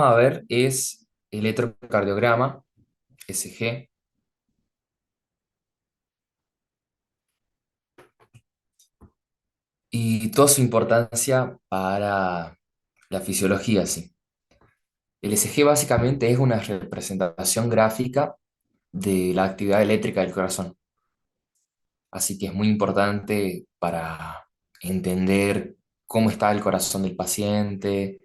A ver es el electrocardiograma, SG, y toda su importancia para la fisiología, sí. El SG básicamente es una representación gráfica de la actividad eléctrica del corazón, así que es muy importante para entender cómo está el corazón del paciente,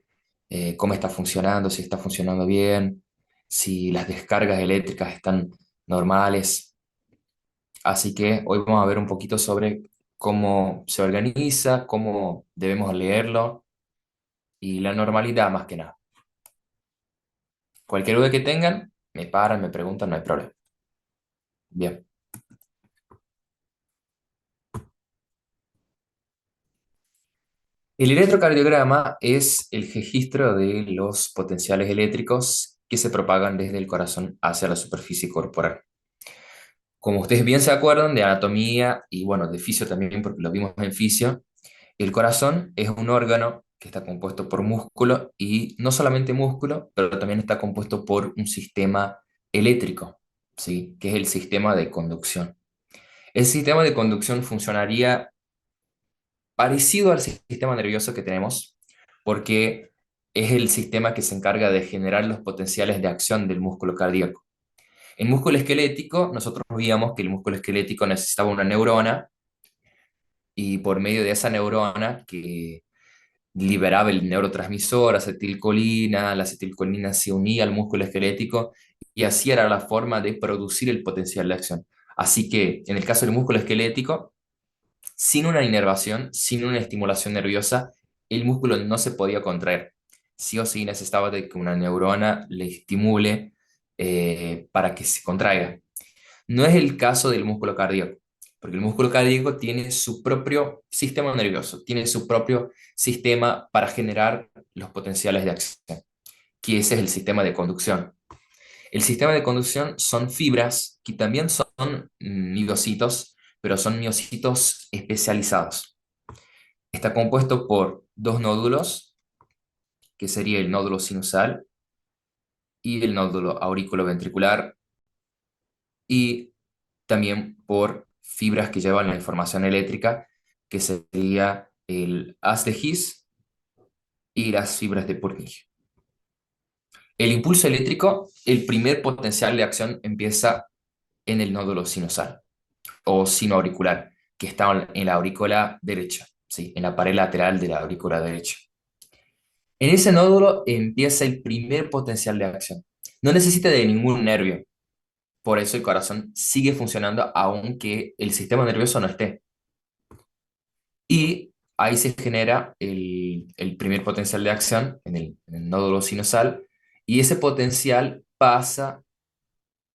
cómo está funcionando, si está funcionando bien, si las descargas eléctricas están normales. Así que hoy vamos a ver un poquito sobre cómo se organiza, cómo debemos leerlo y la normalidad más que nada. Cualquier duda que tengan, me paran, me preguntan, no hay problema. Bien. El electrocardiograma es el registro de los potenciales eléctricos que se propagan desde el corazón hacia la superficie corporal. Como ustedes bien se acuerdan de anatomía y bueno, de fisio también, porque lo vimos en fisio, el corazón es un órgano que está compuesto por músculo y no solamente músculo, pero también está compuesto por un sistema eléctrico, ¿sí? Que es el sistema de conducción. El sistema de conducción funcionaría parecido al sistema nervioso que tenemos, porque es el sistema que se encarga de generar los potenciales de acción del músculo cardíaco. En músculo esquelético, nosotros veíamos que el músculo esquelético necesitaba una neurona y por medio de esa neurona que liberaba el neurotransmisor, acetilcolina, la acetilcolina se unía al músculo esquelético y así era la forma de producir el potencial de acción. Así que en el caso del músculo esquelético, sin una inervación, sin una estimulación nerviosa, el músculo no se podía contraer. Sí o sí necesitaba de que una neurona le estimule para que se contraiga. No es el caso del músculo cardíaco, porque el músculo cardíaco tiene su propio sistema nervioso, tiene su propio sistema para generar los potenciales de acción, que ese es el sistema de conducción. El sistema de conducción son fibras que también son miocitos, pero son miocitos especializados. Está compuesto por dos nódulos, que sería el nódulo sinusal y el nódulo auriculoventricular, y también por fibras que llevan la información eléctrica, que sería el haz de His y las fibras de Purkinje. El impulso eléctrico, el primer potencial de acción empieza en el nódulo sinusal o sinoauricular, que está en la aurícula derecha, ¿sí? En la pared lateral de la aurícula derecha. En ese nódulo empieza el primer potencial de acción. No necesita de ningún nervio, por eso el corazón sigue funcionando aunque el sistema nervioso no esté. Y ahí se genera el primer potencial de acción en el nódulo sinusal, y ese potencial pasa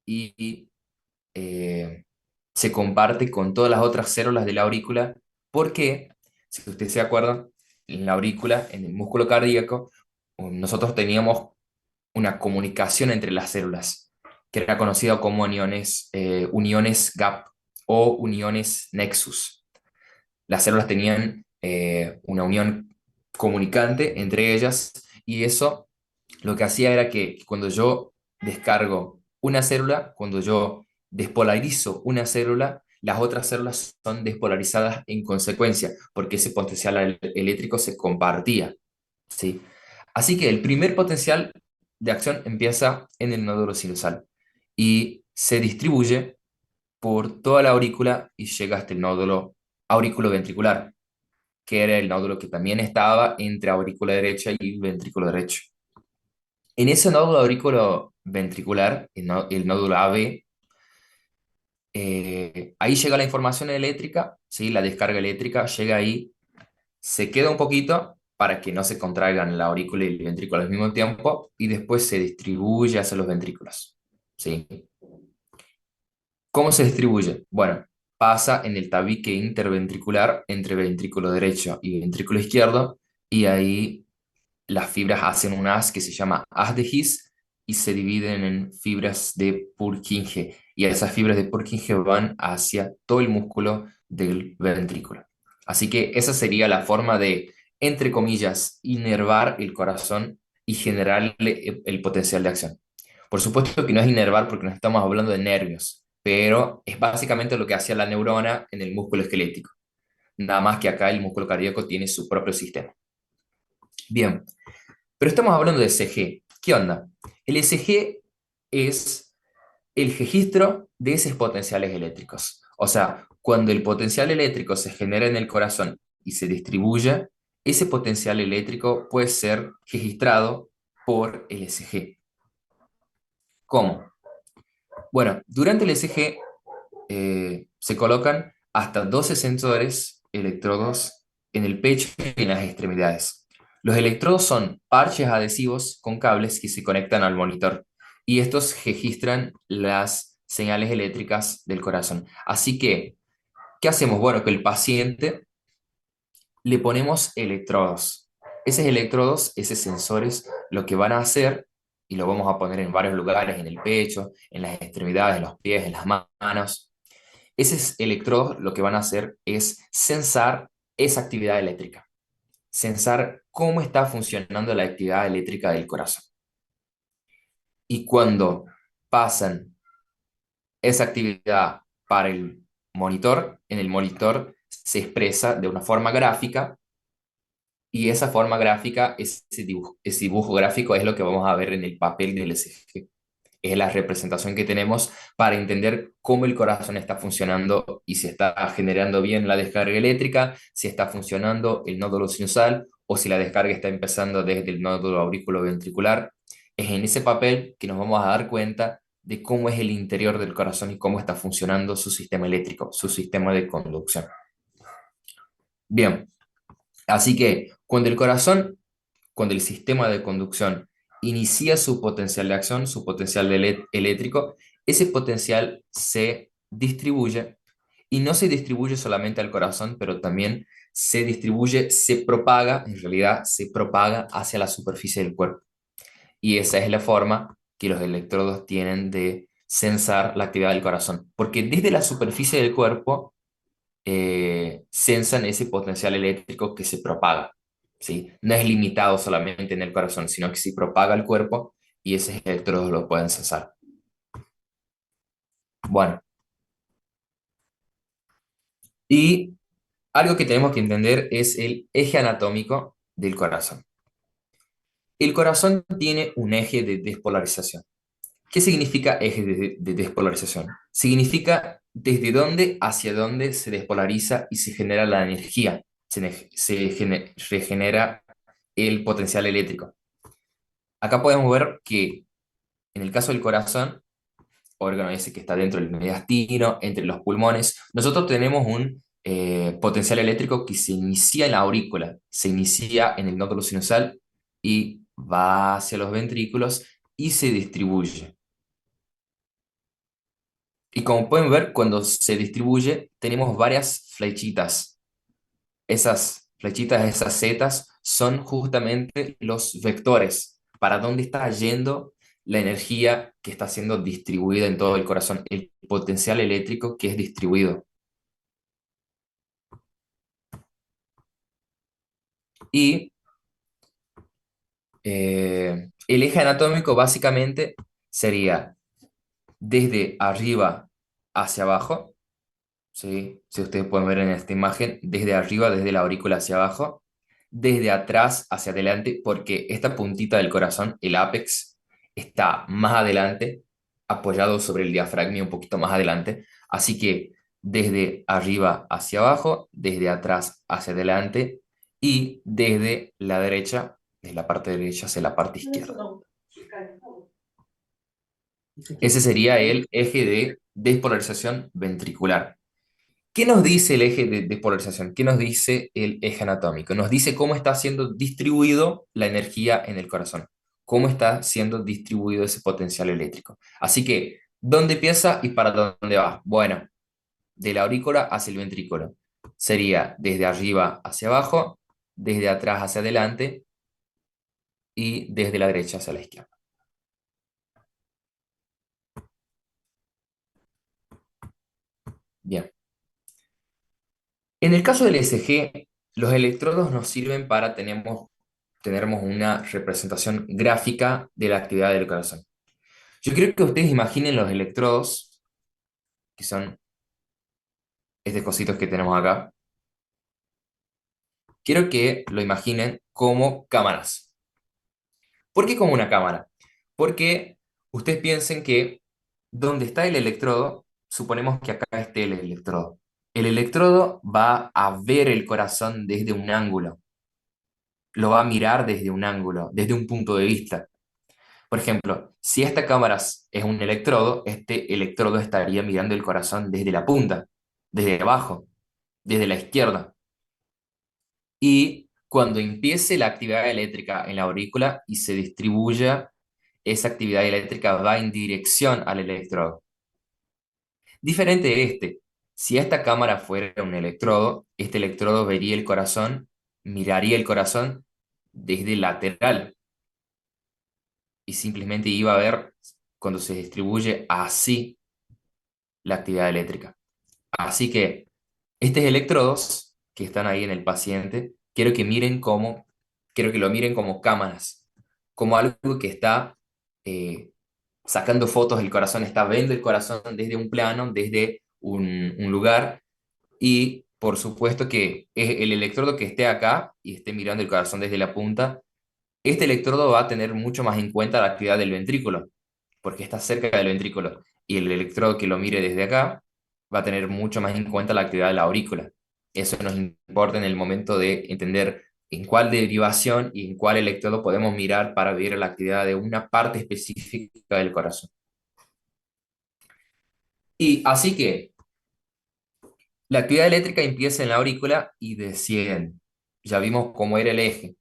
y se comparte con todas las otras células de la aurícula, porque, si ustedes se acuerdan, en la aurícula, en el músculo cardíaco, nosotros teníamos una comunicación entre las células, que era conocida como uniones gap o uniones nexus. Las células tenían una unión comunicante entre ellas, y eso lo que hacía era que cuando yo descargo una célula, cuando yo despolarizo una célula, las otras células son despolarizadas en consecuencia, porque ese potencial eléctrico se compartía, ¿sí? Así que el primer potencial de acción empieza en el nódulo sinusal y se distribuye por toda la aurícula y llega hasta el nódulo auriculoventricular, que era el nódulo que también estaba entre aurícula derecha y ventrículo derecho. En ese nódulo auriculoventricular, el nódulo AB, ahí llega la información eléctrica, ¿sí? La descarga eléctrica llega ahí, se queda un poquito para que no se contraigan la aurícula y el ventrículo al mismo tiempo, y después se distribuye hacia los ventrículos, ¿sí? ¿Cómo se distribuye? Bueno, pasa en el tabique interventricular entre ventrículo derecho y ventrículo izquierdo, y ahí las fibras hacen un haz que se llama haz de His y se dividen en fibras de Purkinje. Y esas fibras de Purkinje van hacia todo el músculo del ventrículo. Así que esa sería la forma de, entre comillas, inervar el corazón y generarle el potencial de acción. Por supuesto que no es inervar porque no estamos hablando de nervios, pero es básicamente lo que hacía la neurona en el músculo esquelético. Nada más que acá el músculo cardíaco tiene su propio sistema. Bien, pero estamos hablando de ECG. ¿Qué onda? El ECG es el registro de esos potenciales eléctricos. O sea, cuando el potencial eléctrico se genera en el corazón y se distribuye, ese potencial eléctrico puede ser registrado por el ECG. ¿Cómo? Bueno, durante el ECG se colocan hasta 12 sensores electrodos en el pecho y en las extremidades. Los electrodos son parches adhesivos con cables que se conectan al monitor y estos registran las señales eléctricas del corazón. Así que, ¿qué hacemos? Bueno, que el paciente le ponemos electrodos. Esos electrodos, esos sensores, lo que van a hacer, y lo vamos a poner en varios lugares, en el pecho, en las extremidades, en los pies, en las manos, esos electrodos lo que van a hacer es sensar esa actividad eléctrica, sensar cómo está funcionando la actividad eléctrica del corazón. Y cuando pasan esa actividad para el monitor, en el monitor se expresa de una forma gráfica y esa forma gráfica, ese dibujo gráfico es lo que vamos a ver en el papel del ECG. Es la representación que tenemos para entender cómo el corazón está funcionando y si está generando bien la descarga eléctrica, si está funcionando el nódulo sinusal o si la descarga está empezando desde el nódulo auriculoventricular. Es en ese papel que nos vamos a dar cuenta de cómo es el interior del corazón y cómo está funcionando su sistema eléctrico, su sistema de conducción. Bien, así que cuando el sistema de conducción inicia su potencial de acción, su potencial eléctrico, ese potencial se distribuye y no se distribuye solamente al corazón, pero también se distribuye, se propaga, en realidad se propaga hacia la superficie del cuerpo. Y esa es la forma que los electrodos tienen de sensar la actividad del corazón, porque desde la superficie del cuerpo sensan ese potencial eléctrico que se propaga, ¿sí? No es limitado solamente en el corazón, sino que se propaga al cuerpo y esos electrodos lo pueden sensar. Bueno, y algo que tenemos que entender es el eje anatómico del corazón. El corazón tiene un eje de despolarización. ¿Qué significa eje de despolarización? Significa desde dónde hacia dónde se despolariza y se genera la energía, se regenera el potencial eléctrico. Acá podemos ver que en el caso del corazón, órgano ese que está dentro del mediastino, entre los pulmones, nosotros tenemos un potencial eléctrico que se inicia en la aurícula, se inicia en el nódulo sinusal y va hacia los ventrículos y se distribuye. Y como pueden ver, cuando se distribuye, tenemos varias flechitas. Esas flechitas, esas setas, son justamente los vectores para dónde está yendo la energía que está siendo distribuida en todo el corazón, el potencial eléctrico que es distribuido. Y el eje anatómico básicamente sería desde arriba hacia abajo, ¿sí? Si ustedes pueden ver en esta imagen, desde arriba, desde la aurícula hacia abajo, desde atrás hacia adelante, porque esta puntita del corazón, el ápex, está más adelante, apoyado sobre el diafragma un poquito más adelante. Así que desde arriba hacia abajo, desde atrás hacia adelante y desde la derecha, desde la parte derecha hacia la parte izquierda. Ese sería el eje de despolarización ventricular. ¿Qué nos dice el eje de despolarización? ¿Qué nos dice el eje anatómico? Nos dice cómo está siendo distribuido la energía en el corazón, cómo está siendo distribuido ese potencial eléctrico. Así que, ¿dónde empieza y para dónde va? Bueno, de la aurícula hacia el ventrículo. Sería desde arriba hacia abajo, desde atrás hacia adelante y desde la derecha hacia la izquierda. Bien. En el caso del ECG, los electrodos nos sirven para, tenemos tenemos una representación gráfica de la actividad del corazón. Yo creo que ustedes imaginen los electrodos, que son estos cositos que tenemos acá. Quiero que lo imaginen como cámaras. ¿Por qué como una cámara? Porque ustedes piensen que donde está el electrodo, suponemos que acá esté el electrodo. El electrodo va a ver el corazón desde un ángulo, lo va a mirar desde un ángulo, desde un punto de vista. Por ejemplo, si esta cámara es un electrodo, este electrodo estaría mirando el corazón desde la punta, desde abajo, desde la izquierda. Y cuando empiece la actividad eléctrica en la aurícula y se distribuya, esa actividad eléctrica va en dirección al electrodo. Diferente de este, si esta cámara fuera un electrodo, este electrodo vería el corazón, miraría el corazón desde lateral y simplemente iba a ver cuando se distribuye así la actividad eléctrica. Así que estos electrodos que están ahí en el paciente, quiero que lo miren como cámaras, como algo que está eh, sacando fotos del corazón, está viendo el corazón desde un plano, desde un lugar, y por supuesto que es el electrodo que esté acá y esté mirando el corazón desde la punta, este electrodo va a tener mucho más en cuenta la actividad del ventrículo, porque está cerca del ventrículo, y el electrodo que lo mire desde acá va a tener mucho más en cuenta la actividad de la aurícula. Eso nos importa en el momento de entender en cuál derivación y en cuál electrodo podemos mirar para ver la actividad de una parte específica del corazón. Y así que la actividad eléctrica empieza en la aurícula y desciende. Ya vimos cómo era el eje,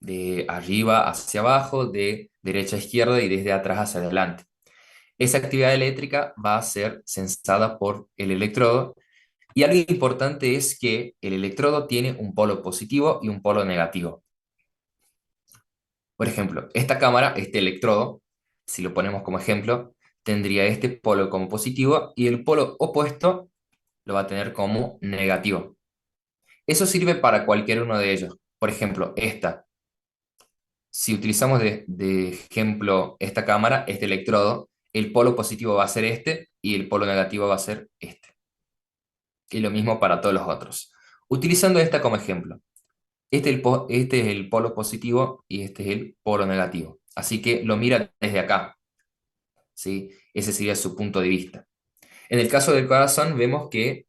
de arriba hacia abajo, de derecha a izquierda y desde atrás hacia adelante. Esa actividad eléctrica va a ser sensada por el electrodo y algo importante es que el electrodo tiene un polo positivo y un polo negativo. Por ejemplo, esta cámara, este electrodo, si lo ponemos como ejemplo, tendría este polo como positivo y el polo opuesto lo va a tener como negativo. Eso sirve para cualquier uno de ellos. Por ejemplo, esta. Si utilizamos de ejemplo esta cámara, este electrodo, el polo positivo va a ser este y el polo negativo va a ser este. Y lo mismo para todos los otros. Utilizando esta como ejemplo, este es el polo positivo y este es el polo negativo. Así que lo mira desde acá, ¿sí? Ese sería su punto de vista. En el caso del corazón, vemos que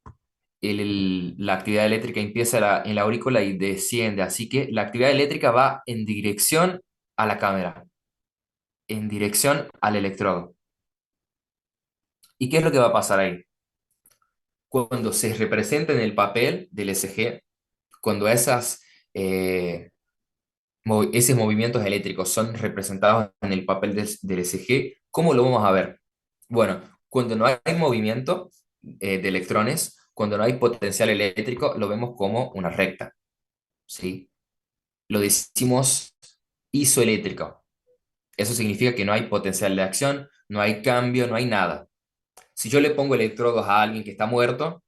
la actividad eléctrica empieza en la aurícula y desciende, así que la actividad eléctrica va en dirección a la cámara, en dirección al electrodo. ¿Y qué es lo que va a pasar ahí? Cuando se representa en el papel del ECG, cuando eh, esos movimientos eléctricos son representados en el papel del ECG, ¿cómo lo vamos a ver? Bueno, cuando no hay movimiento de electrones, cuando no hay potencial eléctrico, lo vemos como una recta, ¿sí? Lo decimos isoeléctrico. Eso significa que no hay potencial de acción, no hay cambio, no hay nada. Si yo le pongo electrodos a alguien que está muerto,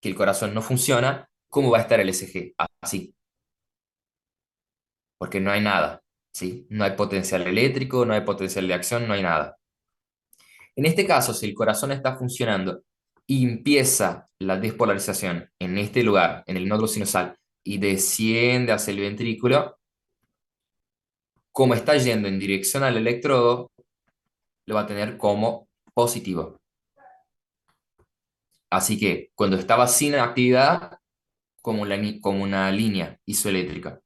que el corazón no funciona, ¿cómo va a estar el ECG? Así, porque no hay nada, ¿sí? No hay potencial eléctrico, no hay potencial de acción, no hay nada. En este caso, si el corazón está funcionando y empieza la despolarización en este lugar, en el nódulo sinusal, y desciende hacia el ventrículo, como está yendo en dirección al electrodo, lo va a tener como positivo. Así que cuando estaba sin actividad, como una línea isoeléctrica.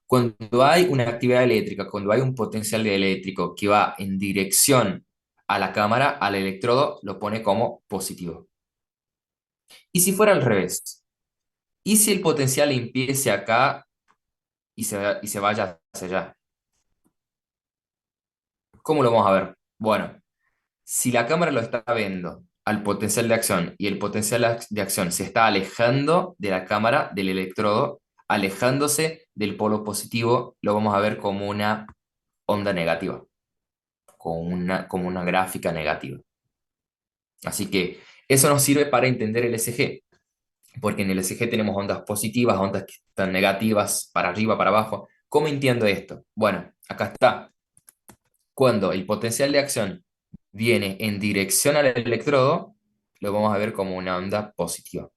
Cuando hay una actividad eléctrica, cuando hay un potencial eléctrico que va en dirección a la cámara, al electrodo, lo pone como positivo. ¿Y si fuera al revés? ¿Y si el potencial empiece acá y se vaya hacia allá? ¿Cómo lo vamos a ver? Bueno, si la cámara lo está viendo al potencial de acción y el potencial de acción se está alejando de la cámara, del electrodo, alejándose del polo positivo, lo vamos a ver como una onda negativa, como una gráfica negativa. Así que eso nos sirve para entender el ECG, porque en el ECG tenemos ondas positivas, ondas que están negativas, para arriba, para abajo. ¿Cómo entiendo esto? Bueno, acá está. Cuando el potencial de acción viene en dirección al electrodo, lo vamos a ver como una onda positiva.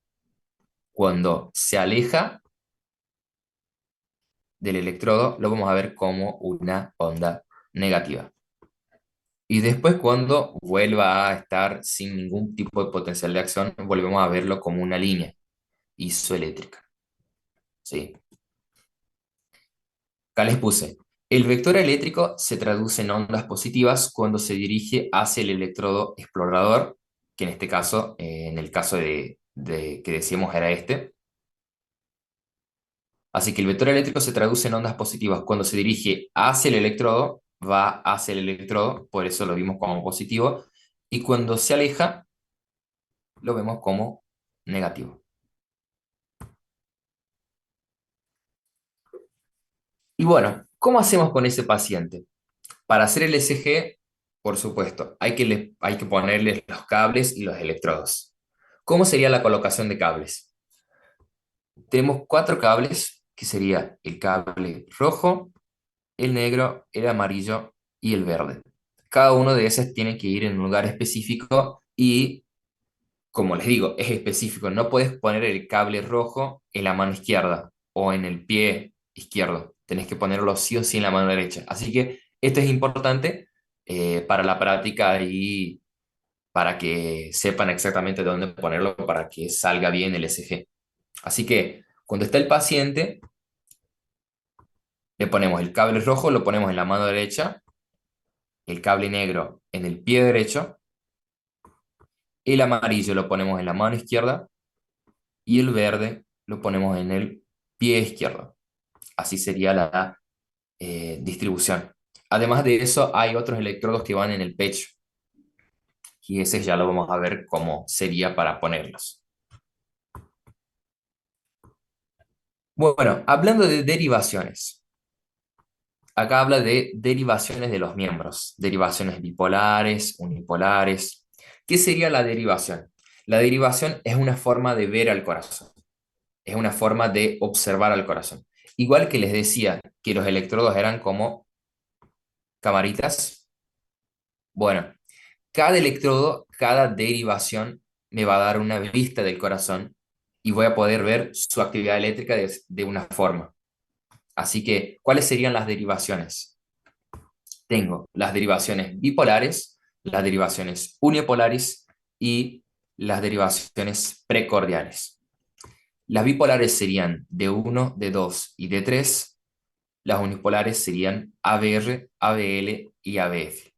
Cuando se aleja del electrodo, lo vamos a ver como una onda negativa. Y después cuando vuelva a estar sin ningún tipo de potencial de acción, volvemos a verlo como una línea isoeléctrica. ¿Sí? Acá les puse, el vector eléctrico se traduce en ondas positivas cuando se dirige hacia el electrodo explorador, que en este caso, en el caso de que decíamos era este. Así que el vector eléctrico se traduce en ondas positivas cuando se dirige hacia el electrodo, va hacia el electrodo, por eso lo vimos como positivo, y cuando se aleja, lo vemos como negativo. Y bueno, ¿cómo hacemos con ese paciente? Para hacer el ECG, por supuesto, hay que ponerle los cables y los electrodos. ¿Cómo sería la colocación de cables? Tenemos cuatro cables, que sería el cable rojo, el negro, el amarillo y el verde. Cada uno de esos tiene que ir en un lugar específico y, como les digo, es específico. No puedes poner el cable rojo en la mano izquierda o en el pie izquierdo. Tenés que ponerlo sí o sí en la mano derecha. Así que esto es importante para la práctica y para que sepan exactamente dónde ponerlo para que salga bien el ECG. Así que cuando está el paciente, le ponemos el cable rojo, lo ponemos en la mano derecha, el cable negro en el pie derecho, el amarillo lo ponemos en la mano izquierda y el verde lo ponemos en el pie izquierdo. Así sería la distribución. Además de eso, hay otros electrodos que van en el pecho y ese ya lo vamos a ver cómo sería para ponerlos. Bueno, hablando de derivaciones, acá habla de derivaciones de los miembros, derivaciones bipolares, unipolares. ¿Qué sería la derivación? La derivación es una forma de ver al corazón, es una forma de observar al corazón. Igual que les decía que los electrodos eran como camaritas, bueno, cada electrodo, cada derivación me va a dar una vista del corazón y voy a poder ver su actividad eléctrica de una forma. Así que, ¿cuáles serían las derivaciones? Tengo las derivaciones bipolares, las derivaciones unipolares y las derivaciones precordiales. Las bipolares serían D1, D2 y D3. Las unipolares serían ABR, ABL y ABF.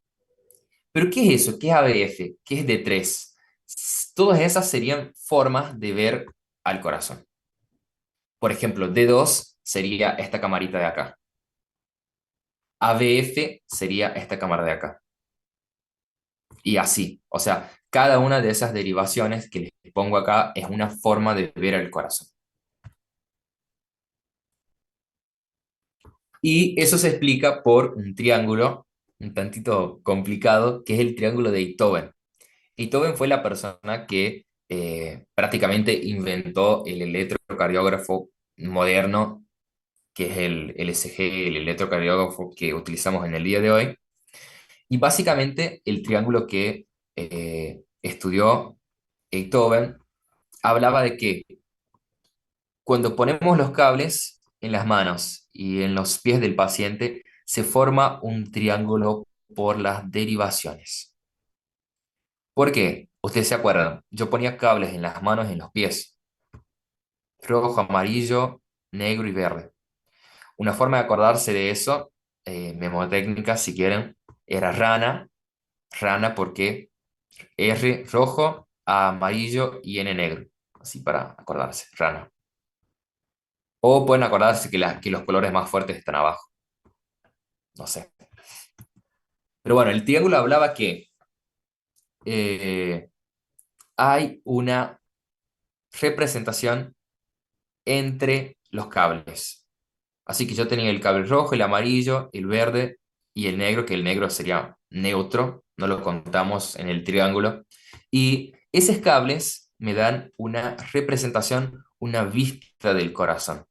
¿Pero qué es eso? ¿Qué es ABF? ¿Qué es D3? Todas esas serían formas de ver al corazón. Por ejemplo, D2 sería esta camarita de acá. ABF sería esta cámara de acá. Y así. O sea, cada una de esas derivaciones que les pongo acá es una forma de ver al corazón. Y eso se explica por un triángulo un tantito complicado, que es el triángulo de Einthoven. Beethoven fue la persona que prácticamente inventó el electrocardiógrafo moderno, que es el LSG, el electrocardiógrafo que utilizamos en el día de hoy. Y básicamente el triángulo que estudió Beethoven hablaba de que cuando ponemos los cables en las manos y en los pies del paciente, se forma un triángulo por las derivaciones. ¿Por qué? Ustedes se acuerdan, yo ponía cables en las manos y en los pies, rojo, amarillo, negro y verde. Una forma de acordarse de eso, memotécnica si quieren, era rana, rana porque R rojo, A amarillo y N negro, así para acordarse, rana. O pueden acordarse que los colores más fuertes están abajo, no sé. Pero bueno, el triángulo hablaba que eh, hay una representación entre los cables. Así que yo tenía el cable rojo, el amarillo, el verde y el negro, que el negro sería neutro, no lo contamos en el triángulo. Y esos cables me dan una representación, una vista del corazón.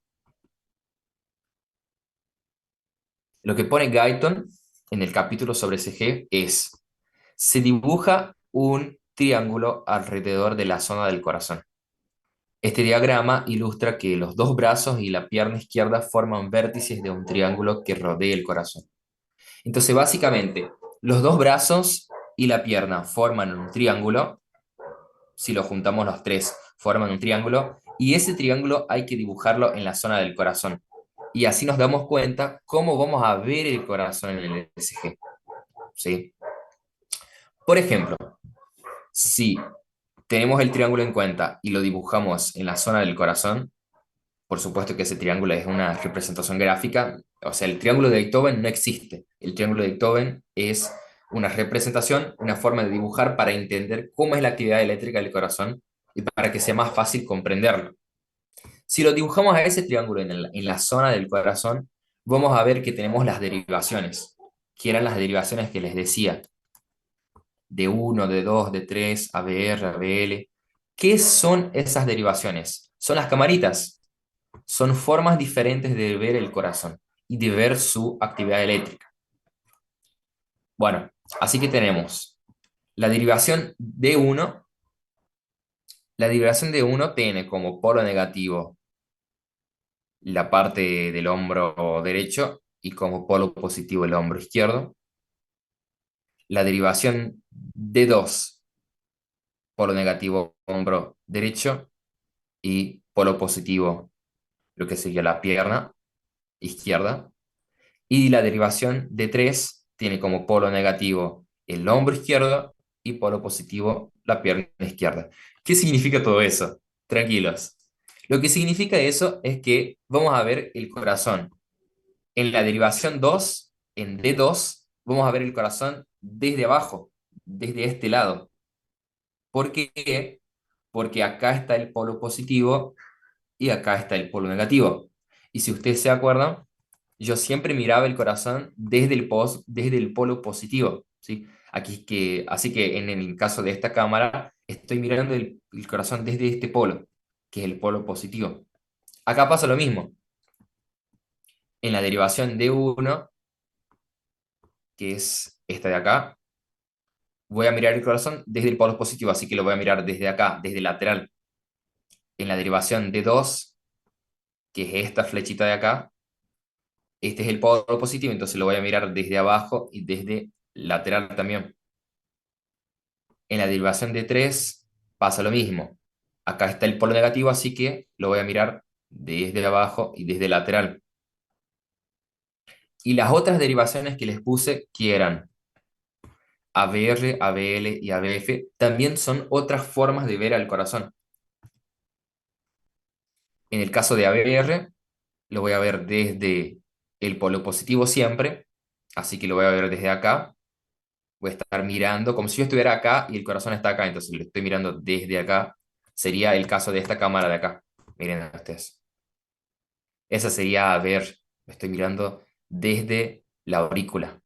Lo que pone Guyton en el capítulo sobre CG es, se dibuja un triángulo alrededor de la zona del corazón. Este diagrama ilustra que los dos brazos y la pierna izquierda forman vértices de un triángulo que rodea el corazón. Entonces, básicamente, los dos brazos y la pierna forman un triángulo. Si lo juntamos los tres, forman un triángulo. Y ese triángulo hay que dibujarlo en la zona del corazón. Y así nos damos cuenta cómo vamos a ver el corazón en el ECG. ¿Sí? Por ejemplo, si tenemos el triángulo en cuenta y lo dibujamos en la zona del corazón, por supuesto que ese triángulo es una representación gráfica, o sea, el triángulo de Beethoven no existe. El triángulo de Beethoven es una representación, una forma de dibujar para entender cómo es la actividad eléctrica del corazón y para que sea más fácil comprenderlo. Si lo dibujamos a ese triángulo en la zona del corazón, vamos a ver que tenemos las derivaciones, que eran las derivaciones que les decía, de uno, de 2, de 3, ABR, ABL. ¿Qué son esas derivaciones? Son las camaritas. Son formas diferentes de ver el corazón y de ver su actividad eléctrica. Bueno, así que tenemos la derivación de uno. La derivación de uno tiene como polo negativo la parte del hombro derecho y como polo positivo el hombro izquierdo. La derivación de 2, polo negativo hombro derecho y polo positivo lo que sería la pierna izquierda. Y la derivación de 3 tiene como polo negativo el hombro izquierdo y polo positivo la pierna izquierda. ¿Qué significa todo eso? Tranquilos. Lo que significa eso es que vamos a ver el corazón. En la derivación 2 en D2, vamos a ver el corazón desde abajo, desde este lado. ¿Por qué? Porque acá está el polo positivo y acá está el polo negativo. Y si ustedes se acuerdan, yo siempre miraba el corazón desde el polo positivo, ¿sí? Así que en el caso de esta cámara, estoy mirando el corazón desde este polo, que es el polo positivo. Acá pasa lo mismo. En la derivación de uno, que es esta de acá, voy a mirar el corazón desde el polo positivo, así que lo voy a mirar desde acá, desde el lateral. En la derivación de 2, que es esta flechita de acá, este es el polo positivo, entonces lo voy a mirar desde abajo y desde lateral también. En la derivación de 3 pasa lo mismo. Acá está el polo negativo, así que lo voy a mirar desde abajo y desde lateral. Y las otras derivaciones que les puse, que eran ABR, ABL y ABF, también son otras formas de ver al corazón. En el caso de ABR, lo voy a ver desde el polo positivo siempre, así que lo voy a ver desde acá. Voy a estar mirando como si yo estuviera acá y el corazón está acá, entonces lo estoy mirando desde acá. Sería el caso de esta cámara de acá. Miren ustedes. Esa sería, a ver, lo estoy mirando desde la aurícula.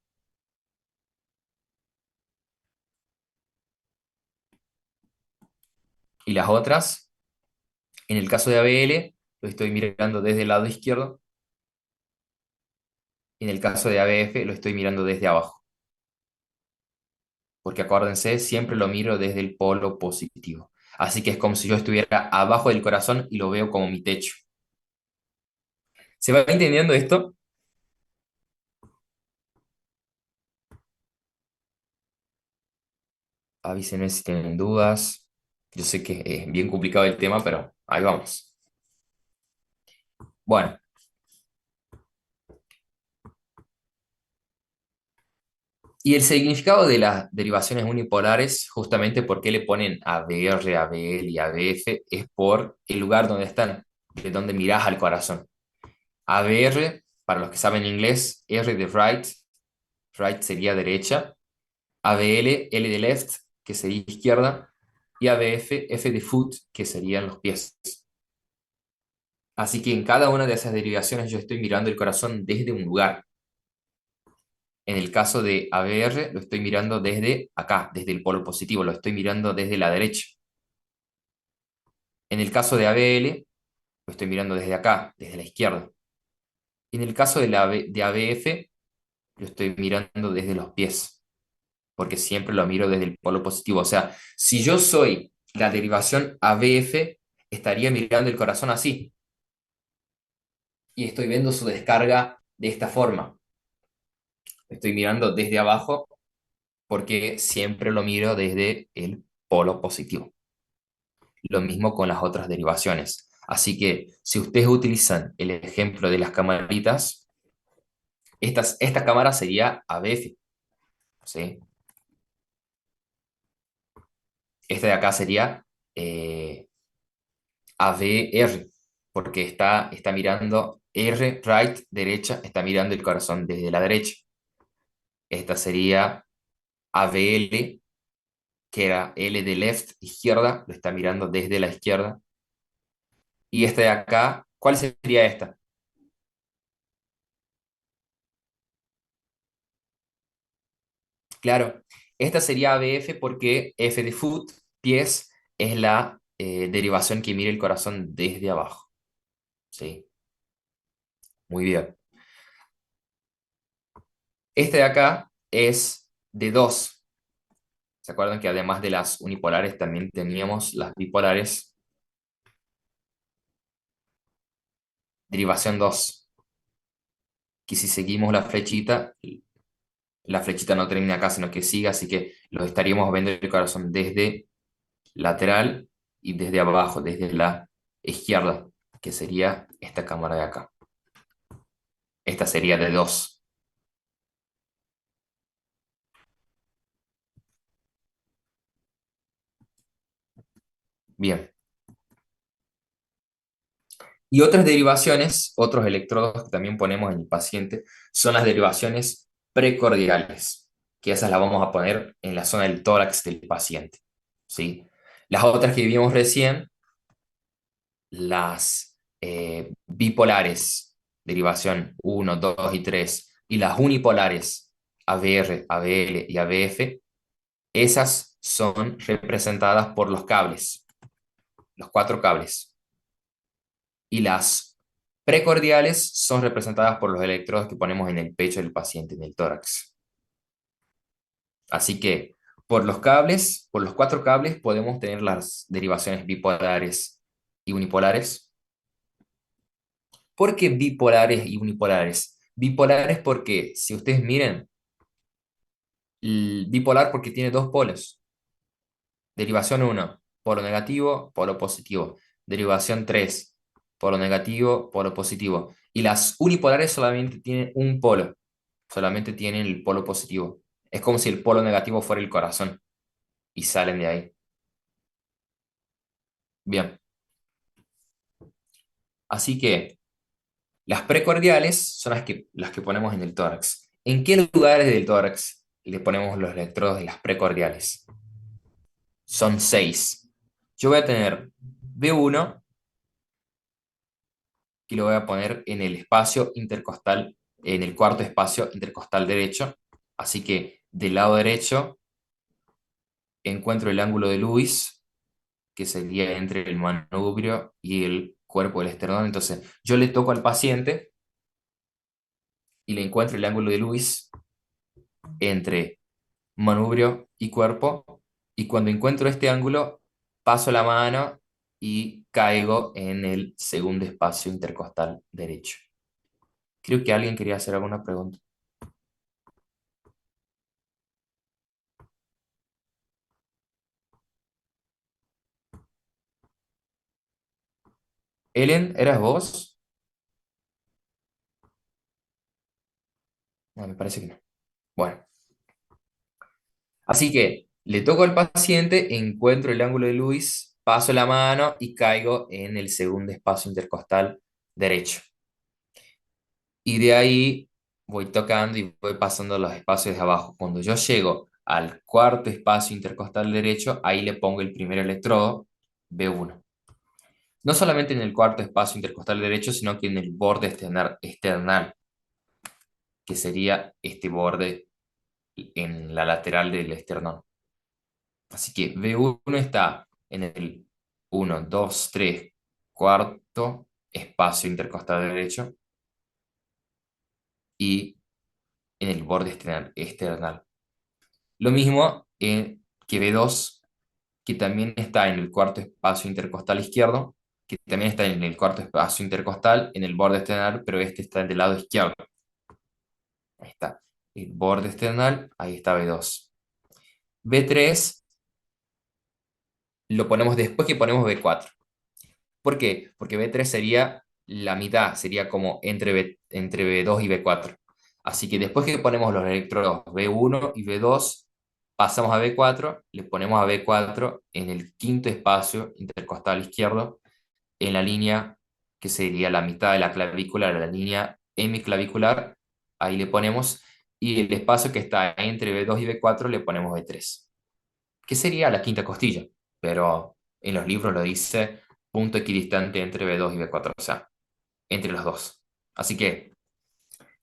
Y las otras, en el caso de ABL, lo estoy mirando desde el lado izquierdo. Y en el caso de ABF, lo estoy mirando desde abajo. Porque acuérdense, siempre lo miro desde el polo positivo. Así que es como si yo estuviera abajo del corazón y lo veo como mi techo. ¿Se va entendiendo esto? Avísenme si tienen dudas. Yo sé que es bien complicado el tema, pero ahí vamos. Bueno, y el significado de las derivaciones unipolares, justamente por qué le ponen ABR, ABL y ABF, es por el lugar donde están, de donde mirás al corazón. ABR, para los que saben inglés, R de right, right sería derecha, ABL, L de left, que sería izquierda, y ABF, F de foot, que serían los pies. Así que en cada una de esas derivaciones yo estoy mirando el corazón desde un lugar. En el caso de ABR lo estoy mirando desde acá, desde el polo positivo, lo estoy mirando desde la derecha. En el caso de ABL lo estoy mirando desde acá, desde la izquierda. Y en el caso de ABF lo estoy mirando desde los pies, porque siempre lo miro desde el polo positivo. O sea, si yo soy la derivación ABF, estaría mirando el corazón así y estoy viendo su descarga de esta forma. Estoy mirando desde abajo porque siempre lo miro desde el polo positivo. Lo mismo con las otras derivaciones. Así que si ustedes utilizan el ejemplo de las camaritas, esta cámara sería ABF, ¿sí? Esta de acá sería eh, ABR, porque está mirando R, right, derecha, está mirando el corazón desde la derecha. Esta sería ABL, que era L de left, izquierda, lo está mirando desde la izquierda. Y esta de acá, ¿cuál sería esta? Claro, esta sería ABF porque F de foot, pies, es la derivación que mira el corazón desde abajo. ¿Sí? Muy bien. Este de acá es de 2. ¿Se acuerdan que además de las unipolares también teníamos las bipolares? Derivación 2. Que si seguimos la flechita no termina acá, sino que sigue, así que lo estaríamos viendo el corazón desde lateral y desde abajo, desde la izquierda, que sería esta cámara de acá. Esta sería de 2. Bien. Y otras derivaciones, otros electrodos que también ponemos en el paciente, son las derivaciones precordiales, que esas las vamos a poner en la zona del tórax del paciente. ¿Sí? Las otras que vimos recién, las bipolares, derivación uno 2 y 3 y las unipolares, ABR, ABL y ABF, esas son representadas por los cables, los 4 cables. Y las precordiales son representadas por los electrodos que ponemos en el pecho del paciente, en el tórax. Así que por los cables, por los 4 cables, podemos tener las derivaciones bipolares y unipolares. ¿Por qué bipolares y unipolares? Bipolares porque, si ustedes miren, el bipolar porque tiene 2 polos. Derivación uno, polo negativo, polo positivo. Derivación 3, polo negativo, polo positivo. Y las unipolares solamente tienen un polo, solamente tienen el polo positivo. Es como si el polo negativo fuera el corazón y salen de ahí. Bien, así que las precordiales son las que ponemos en el tórax. ¿En qué lugares del tórax le ponemos los electrodos de las precordiales? Son 6. Yo voy a tener B1 y lo voy a poner en el espacio intercostal, en el cuarto espacio intercostal derecho. Así que del lado derecho encuentro el ángulo de Lewis, que sería entre el manubrio y el cuerpo del esternón. Entonces yo le toco al paciente y le encuentro el ángulo de Lewis entre manubrio y cuerpo. Y cuando encuentro este ángulo, paso la mano y caigo en el segundo espacio intercostal derecho. Creo que alguien quería hacer alguna pregunta. Ellen, ¿eras vos? No, me parece que no. Bueno, así que le toco al paciente, encuentro el ángulo de Lewis, paso la mano y caigo en el segundo espacio intercostal derecho. Y de ahí voy tocando y voy pasando los espacios de abajo. Cuando yo llego al cuarto espacio intercostal derecho, ahí le pongo el primer electrodo, B1. No solamente en el cuarto espacio intercostal derecho, sino que en el borde external, que sería este borde en la lateral del esternón. Así que B1 está en el uno 2 3 cuarto espacio intercostal derecho y en el borde external. Lo mismo que B2, que también está en el cuarto espacio intercostal izquierdo, que también está en el cuarto espacio intercostal, en el borde external, pero este está del lado izquierdo. Ahí está. El borde external, ahí está B2. B3 lo ponemos después que ponemos B4. ¿Por qué? Porque B3 sería la mitad, sería como entre B2 y B4. Así que después que ponemos los electrodos B1 y B2, pasamos a B4, le ponemos a B4 en el quinto espacio intercostal izquierdo, en la línea que sería la mitad de la clavícula, la línea hemiclavicular, ahí le ponemos, y el espacio que está entre B2 y B4 le ponemos B3, que sería la quinta costilla, pero en los libros lo dice punto equidistante entre B2 y B4, o sea, entre los dos. Así que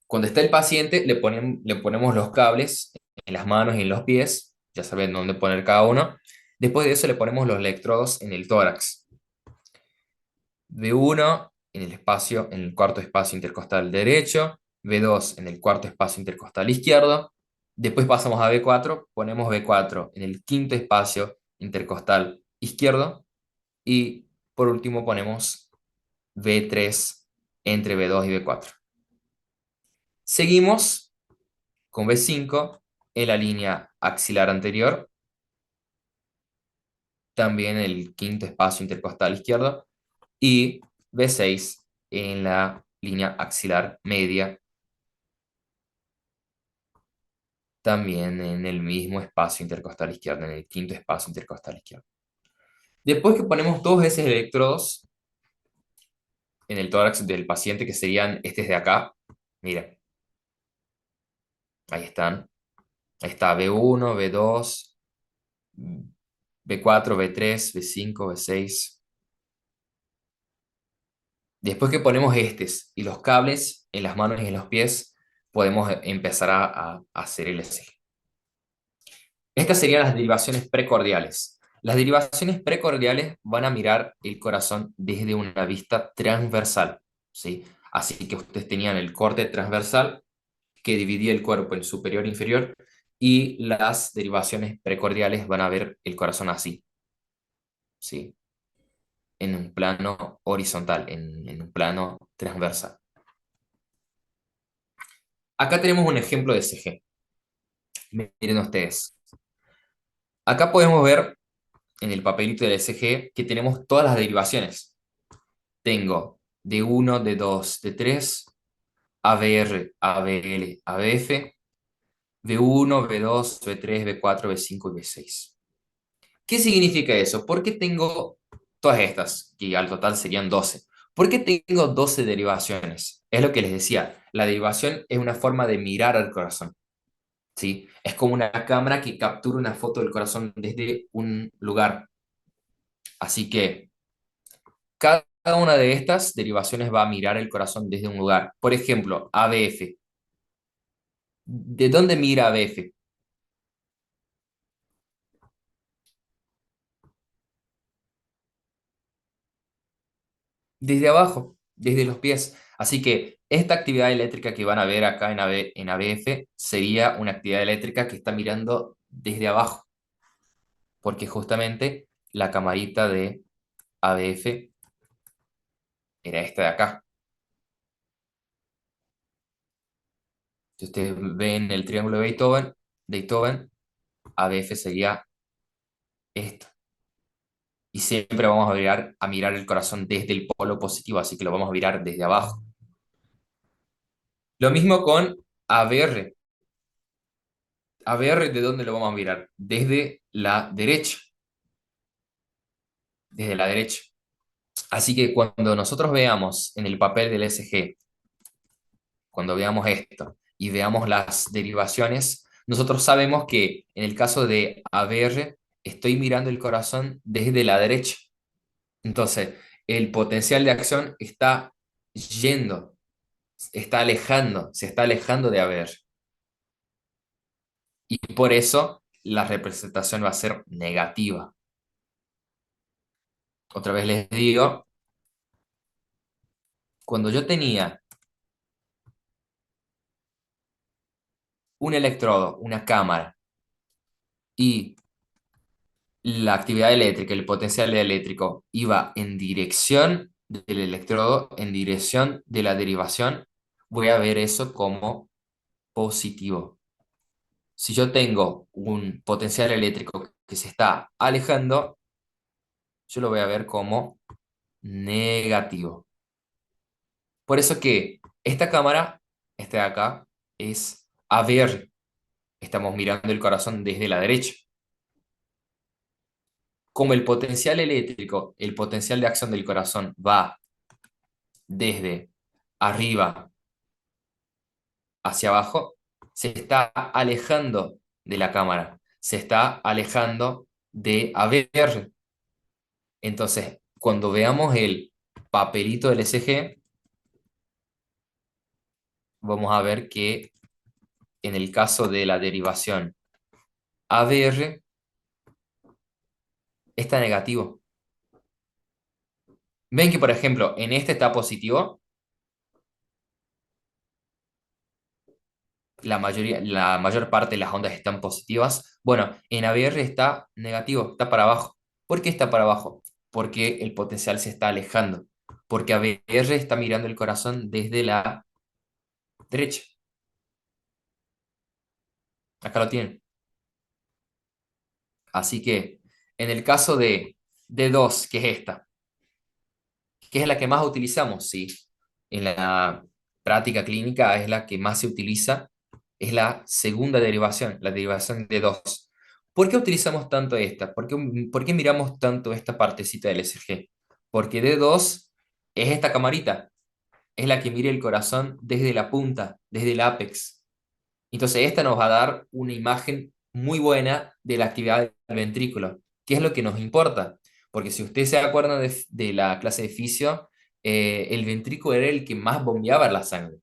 cuando está el paciente, le ponemos los cables en las manos y en los pies, ya saben dónde poner cada uno. Después de eso le ponemos los electrodos en el tórax. B1 en el espacio, en el cuarto espacio intercostal derecho, B2 en el cuarto espacio intercostal izquierdo. Después pasamos a B4, ponemos B4 en el quinto espacio intercostal izquierdo y por último ponemos B3 entre B2 y B4. Seguimos con B5 en la línea axilar anterior, también en el quinto espacio intercostal izquierdo, y B6 en la línea axilar media, también en el mismo espacio intercostal izquierdo, en el quinto espacio intercostal izquierdo. Después que ponemos todos esos electrodos en el tórax del paciente, que serían estos de acá, mira, ahí están. Ahí está B1, B2, B4, B3, B5, B6. Después que ponemos estos y los cables en las manos y en los pies, podemos empezar a hacer el ECG. Estas serían las derivaciones precordiales. Las derivaciones precordiales van a mirar el corazón desde una vista transversal, ¿sí? Así que ustedes tenían el corte transversal que dividía el cuerpo en superior e inferior, y las derivaciones precordiales van a ver el corazón así, ¿sí? En un plano horizontal, en un plano transversal. Acá tenemos un ejemplo de CG. Miren ustedes. Acá podemos ver en el papelito del ECG que tenemos todas las derivaciones. Tengo D1, D2, D3, ABR, ABL, ABF, B1, B2, B3, B4, B5 y B6. ¿Qué significa eso? ¿Por qué tengo todas estas, que al total serían 12? ¿Por qué tengo 12 derivaciones? Es lo que les decía, la derivación es una forma de mirar al corazón, ¿sí? Es como una cámara que captura una foto del corazón desde un lugar. Así que cada una de estas derivaciones va a mirar el corazón desde un lugar. Por ejemplo, ABF. ¿De dónde mira ABF? Desde abajo, desde los pies. Así que esta actividad eléctrica que van a ver acá en ABF sería una actividad eléctrica que está mirando desde abajo, porque justamente la camarita de ABF era esta de acá. Si ustedes ven el triángulo de Beethoven, ABF sería esto. Y siempre vamos a mirar el corazón desde el polo positivo, así que lo vamos a mirar desde abajo. Lo mismo con ABR. ABR, ¿de dónde lo vamos a mirar? Desde la derecha, desde la derecha. Así que cuando nosotros veamos en el papel del ECG, cuando veamos esto y veamos las derivaciones, nosotros sabemos que en el caso de ABR estoy mirando el corazón desde la derecha. Entonces, el potencial de acción está yendo, se está alejando de ABR. Y por eso la representación va a ser negativa. Otra vez les digo, cuando yo tenía un electrodo, una cámara, y la actividad eléctrica, el potencial eléctrico iba en dirección del electrodo, en dirección de la derivación, voy a ver eso como positivo. Si yo tengo un potencial eléctrico que se está alejando, yo lo voy a ver como negativo. Por eso que esta cámara, esta de acá, es a ver, estamos mirando el corazón desde la derecha. Como el potencial eléctrico, el potencial de acción del corazón va desde arriba hacia abajo, se está alejando de la cámara, se está alejando de a ver. Entonces, cuando veamos el papelito del ECG, vamos a ver que en el caso de la derivación ABR está negativo. Ven que, por ejemplo, en este está positivo, la mayor parte de las ondas están positivas. Bueno, en ABR está negativo, está para abajo. ¿Por qué está para abajo? Porque el potencial se está alejando. Porque ABR está mirando el corazón desde la derecha. Acá lo tienen. Así que en el caso de D2, que es esta, que es la que más utilizamos, sí. En la práctica clínica es la que más se utiliza, es la segunda derivación, la derivación de dos. ¿Por qué utilizamos tanto esta? Por qué miramos tanto esta partecita del ECG? Porque D2 es esta camarita, es la que mira el corazón desde la punta, desde el ápex. Entonces, esta nos va a dar una imagen muy buena de la actividad del ventrículo, que es lo que nos importa. Porque si usted se acuerda de la clase de fisio, el ventrículo era el que más bombeaba la sangre.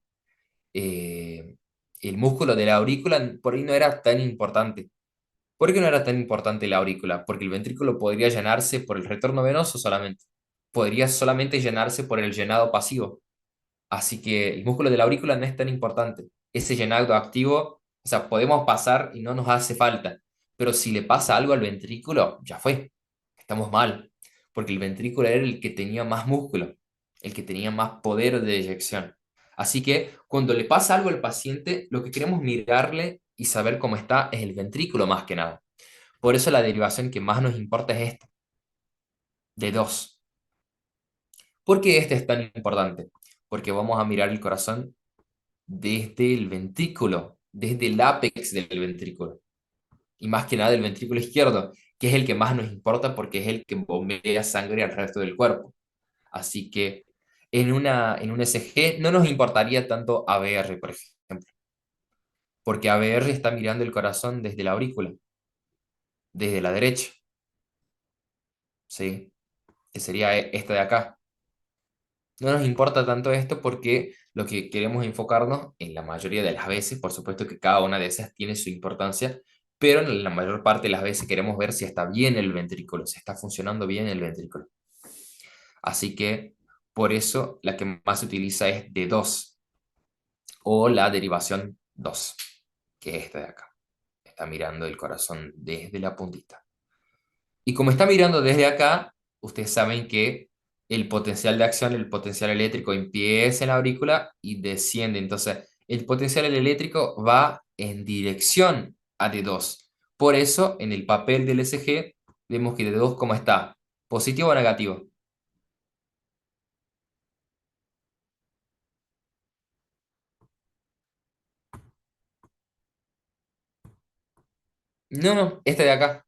Eh, el músculo de la aurícula por ahí no era tan importante. ¿Por qué no era tan importante la aurícula? Porque el ventrículo podría llenarse por el retorno venoso solamente. Podría solamente llenarse por el llenado pasivo. Así que el músculo de la aurícula no es tan importante. Ese llenado activo, o sea, podemos pasar y no nos hace falta. Pero si le pasa algo al ventrículo, ya fue. Estamos mal. Porque el ventrículo era el que tenía más músculo, el que tenía más poder de eyección. Así que cuando le pasa algo al paciente, lo que queremos mirarle y saber cómo está es el ventrículo más que nada. Por eso la derivación que más nos importa es esta, de dos. ¿Por qué este es tan importante? Porque vamos a mirar el corazón desde el ventrículo, desde el ápex del ventrículo, y más que nada el ventrículo izquierdo, que es el que más nos importa porque es el que bombea sangre al resto del cuerpo. Así que en un ECG no nos importaría tanto ABR, por ejemplo, porque ABR está mirando el corazón desde la aurícula, desde la derecha, ¿sí? Que sería esta de acá. No nos importa tanto esto porque lo que queremos enfocarnos en la mayoría de las veces, por supuesto que cada una de esas tiene su importancia, pero en la mayor parte de las veces queremos ver si está bien el ventrículo, si está funcionando bien el ventrículo. Así que por eso la que más se utiliza es d dos o la derivación 2, que es esta de acá. Está mirando el corazón desde la puntita. Y como está mirando desde acá, ustedes saben que el potencial de acción, el potencial eléctrico empieza en la aurícula y desciende. Entonces, el potencial eléctrico va en dirección a D2. Por eso, en el papel del ECG, vemos que D2, ¿cómo está? ¿Positivo o negativo? No, no, este de acá.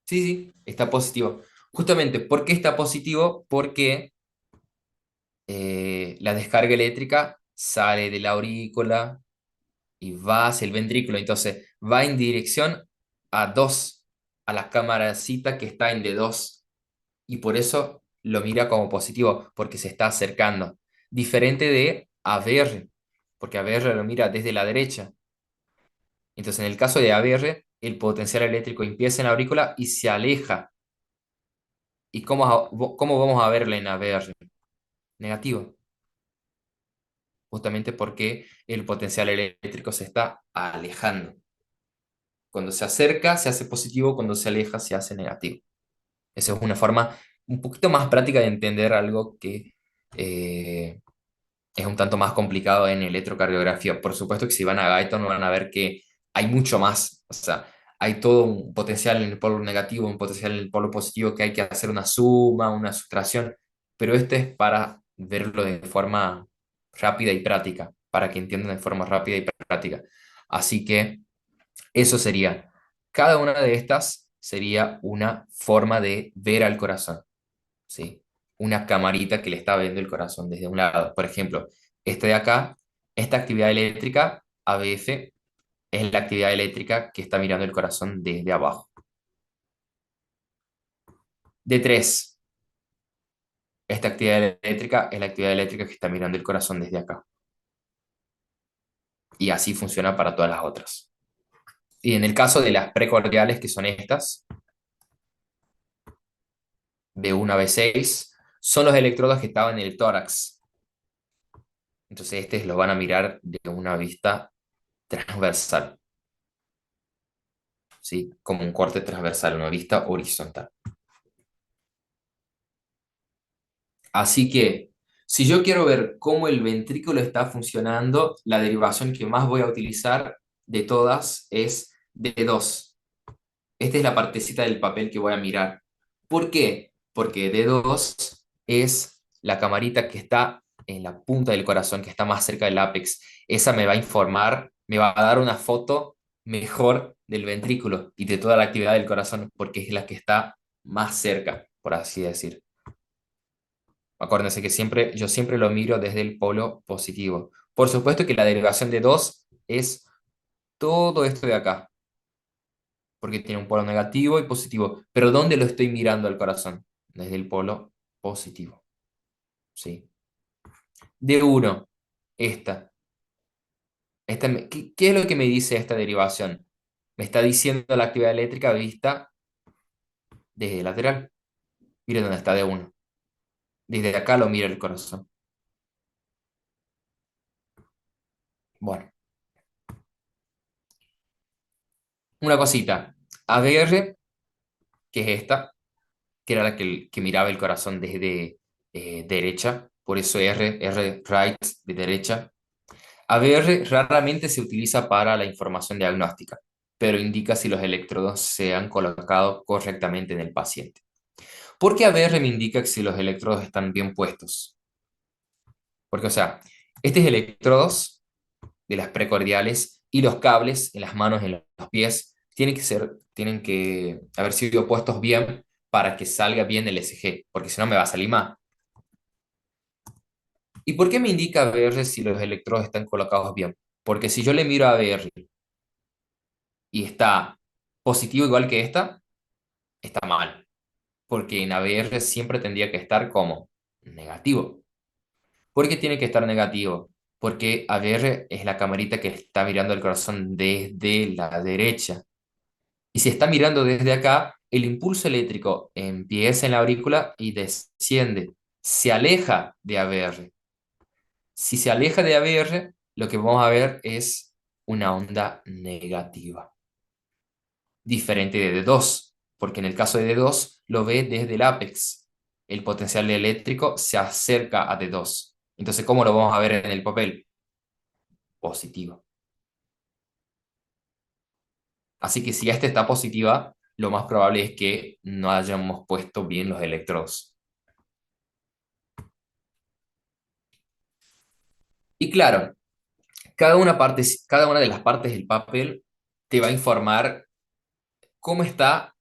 Sí, sí, está positivo. Justamente, ¿por qué está positivo? Porque la descarga eléctrica sale de la aurícula y va hacia el ventrículo. Entonces va en dirección a 2 a la camaracita que está en D2. Y por eso lo mira como positivo, porque se está acercando. Diferente de ABR, porque ABR lo mira desde la derecha. Entonces en el caso de ABR, el potencial eléctrico empieza en la aurícula y se aleja. ¿Y cómo vamos a verla en ABR? Negativo. justamente porque el potencial eléctrico se está alejando. Cuando se acerca se hace positivo, cuando se aleja se hace negativo. Esa es una forma un poquito más práctica de entender algo que es un tanto más complicado en electrocardiografía. Por supuesto que si van a Guyton van a ver que hay mucho más. O sea, hay todo un potencial en el polo negativo, un potencial en el polo positivo que hay que hacer una suma, una sustracción. Pero este es para verlo de forma rápida y práctica, para que entiendan de forma rápida y práctica. Así que eso sería, cada una de estas sería una forma de ver al corazón. ¿Sí? Una camarita que le está viendo el corazón desde un lado. Por ejemplo, este de acá, esta actividad eléctrica, ABF, es la actividad eléctrica que está mirando el corazón desde abajo. De 3, esta actividad eléctrica es la actividad eléctrica que está mirando el corazón desde acá. Y así funciona para todas las otras. Y en el caso de las precordiales, que son estas, B1 a B6, son los electrodos que estaban en el tórax. Entonces, estos los van a mirar de una vista transversal. ¿Sí? Como un corte transversal, una vista horizontal. Así que, si yo quiero ver cómo el ventrículo está funcionando, la derivación que más voy a utilizar de todas es D2. Esta es la partecita del papel que voy a mirar. ¿Por qué? Porque D2 es la camarita que está en la punta del corazón, que está más cerca del ápex. Esa me va a informar, me va a dar una foto mejor del ventrículo y de toda la actividad del corazón, porque es la que está más cerca, por así decir. Acuérdense que yo siempre lo miro desde el polo positivo. Por supuesto que la derivación de 2 es todo esto de acá, porque tiene un polo negativo y positivo. Pero ¿dónde lo estoy mirando al corazón? Desde el polo positivo. ¿Sí? De uno, esta. ¿Qué es lo que me dice esta derivación? Me está diciendo la actividad eléctrica vista desde el lateral. Miren dónde está de uno. Desde acá lo mira el corazón. Bueno, una cosita. ABR, que es esta, que era la que miraba el corazón desde derecha, por eso R right de derecha. ABR raramente se utiliza para la información diagnóstica, pero indica si los electrodos se han colocado correctamente en el paciente. ¿Por qué ABR me indica si los electrodos están bien puestos? Porque, o sea, estos electrodos de las precordiales y los cables en las manos, en los pies, tienen que haber sido puestos bien para que salga bien el ECG, porque si no me va a salir mal. ¿Y por qué me indica ABR si los electrodos están colocados bien? Porque si yo le miro a ABR y está positivo igual que esta, está mal. Porque en ABR siempre tendría que estar como negativo. ¿Por qué tiene que estar negativo? Porque ABR es la camarita que está mirando el corazón desde la derecha. Y si está mirando desde acá, el impulso eléctrico empieza en la aurícula y desciende. Se aleja de ABR. Si se aleja de ABR, lo que vamos a ver es una onda negativa, diferente de D2, porque en el caso de D2 lo ve desde el ápex. El potencial eléctrico se acerca a D2. Entonces, ¿cómo lo vamos a ver en el papel? Positivo. Así que si esta está positiva, lo más probable es que no hayamos puesto bien los electrodos. Y claro, cada una de las partes del papel te va a informar cómo está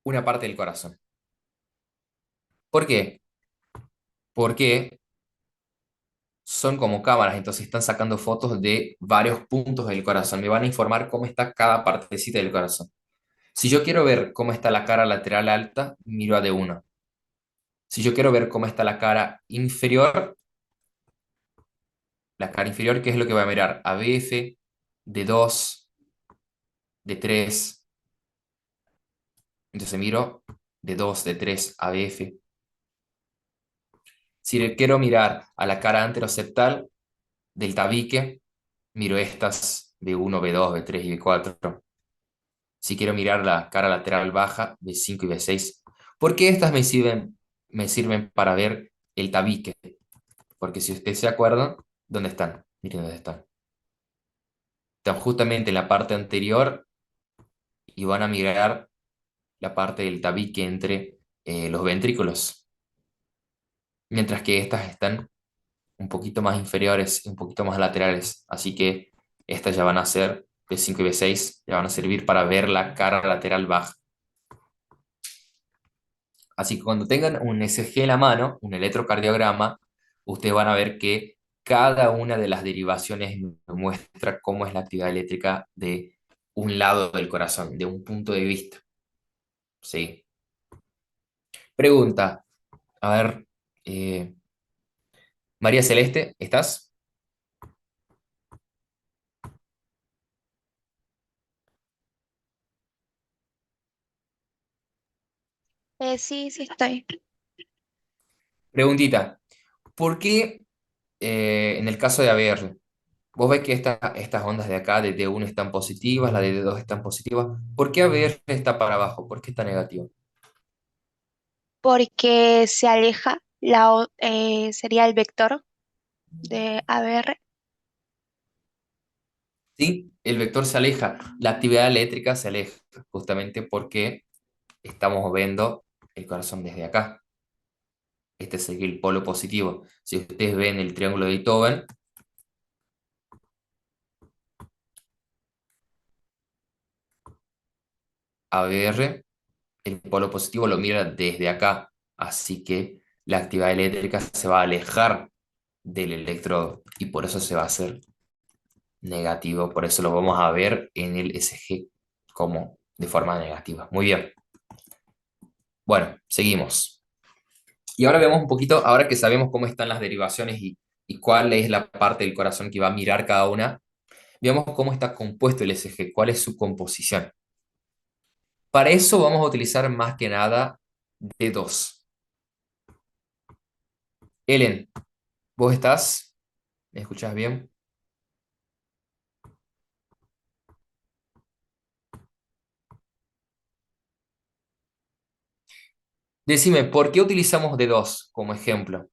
una parte del corazón. ¿Por qué? Porque son como cámaras, entonces están sacando fotos de varios puntos del corazón. Me van a informar cómo está cada partecita del corazón. Si yo quiero ver cómo está la cara lateral alta, miro a D1. Si yo quiero ver cómo está la cara inferior, ¿qué es lo que voy a mirar? ABF, D2, D3. Entonces miro D2, D3, ABF. Si le quiero mirar a la cara anteroseptal, del tabique, miro estas B1, B2, B3 y B4. Si quiero mirar la cara lateral baja, B5 y B6. ¿Por qué estas me sirven para ver el tabique? Porque si ustedes se acuerdan, ¿dónde están? Miren dónde están. Están justamente en la parte anterior y van a mirar la parte del tabique entre los ventrículos, mientras que estas están un poquito más inferiores, un poquito más laterales. Así que estas ya van a ser B5 y B6, ya van a servir para ver la cara lateral baja. Así que cuando tengan un ECG en la mano, un electrocardiograma, ustedes van a ver que cada una de las derivaciones nos muestra cómo es la actividad eléctrica de un lado del corazón, de un punto de vista. ¿Sí? Pregunta, a ver, eh, María Celeste, ¿estás? Sí, sí estoy. Preguntita, ¿por qué en el caso de ABR, vos ves que estas ondas de acá, de D1 están positivas, la de D2 están positivas? ¿Por qué ABR está para abajo? ¿Por qué está negativo? Porque se aleja, sería el vector de ABR. Sí, el vector se aleja, la actividad eléctrica se aleja, justamente porque estamos viendo el corazón desde acá. Este sería el polo positivo. Si ustedes ven el triángulo de Beethoven, ABR, el polo positivo lo mira desde acá. Así que la actividad eléctrica se va a alejar del electrodo y por eso se va a hacer negativo. Por eso lo vamos a ver en el ECG como de forma negativa. Muy bien. Bueno, seguimos. Y ahora vemos un poquito, ahora que sabemos cómo están las derivaciones y cuál es la parte del corazón que va a mirar cada una, veamos cómo está compuesto el ECG, cuál es su composición. Para eso vamos a utilizar más que nada D2. Ellen, ¿vos estás? ¿Me escuchás bien? Decime, ¿por qué utilizamos D2 como ejemplo?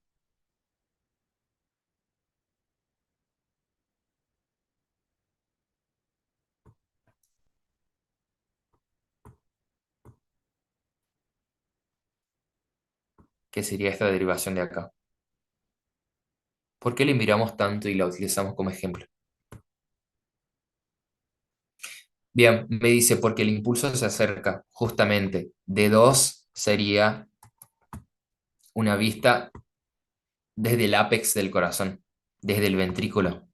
¿Qué sería esta derivación de acá? ¿Por qué le miramos tanto y la utilizamos como ejemplo? Bien, me dice porque el impulso se acerca justamente. D2 sería una vista desde el ápex del corazón, desde el ventrículo.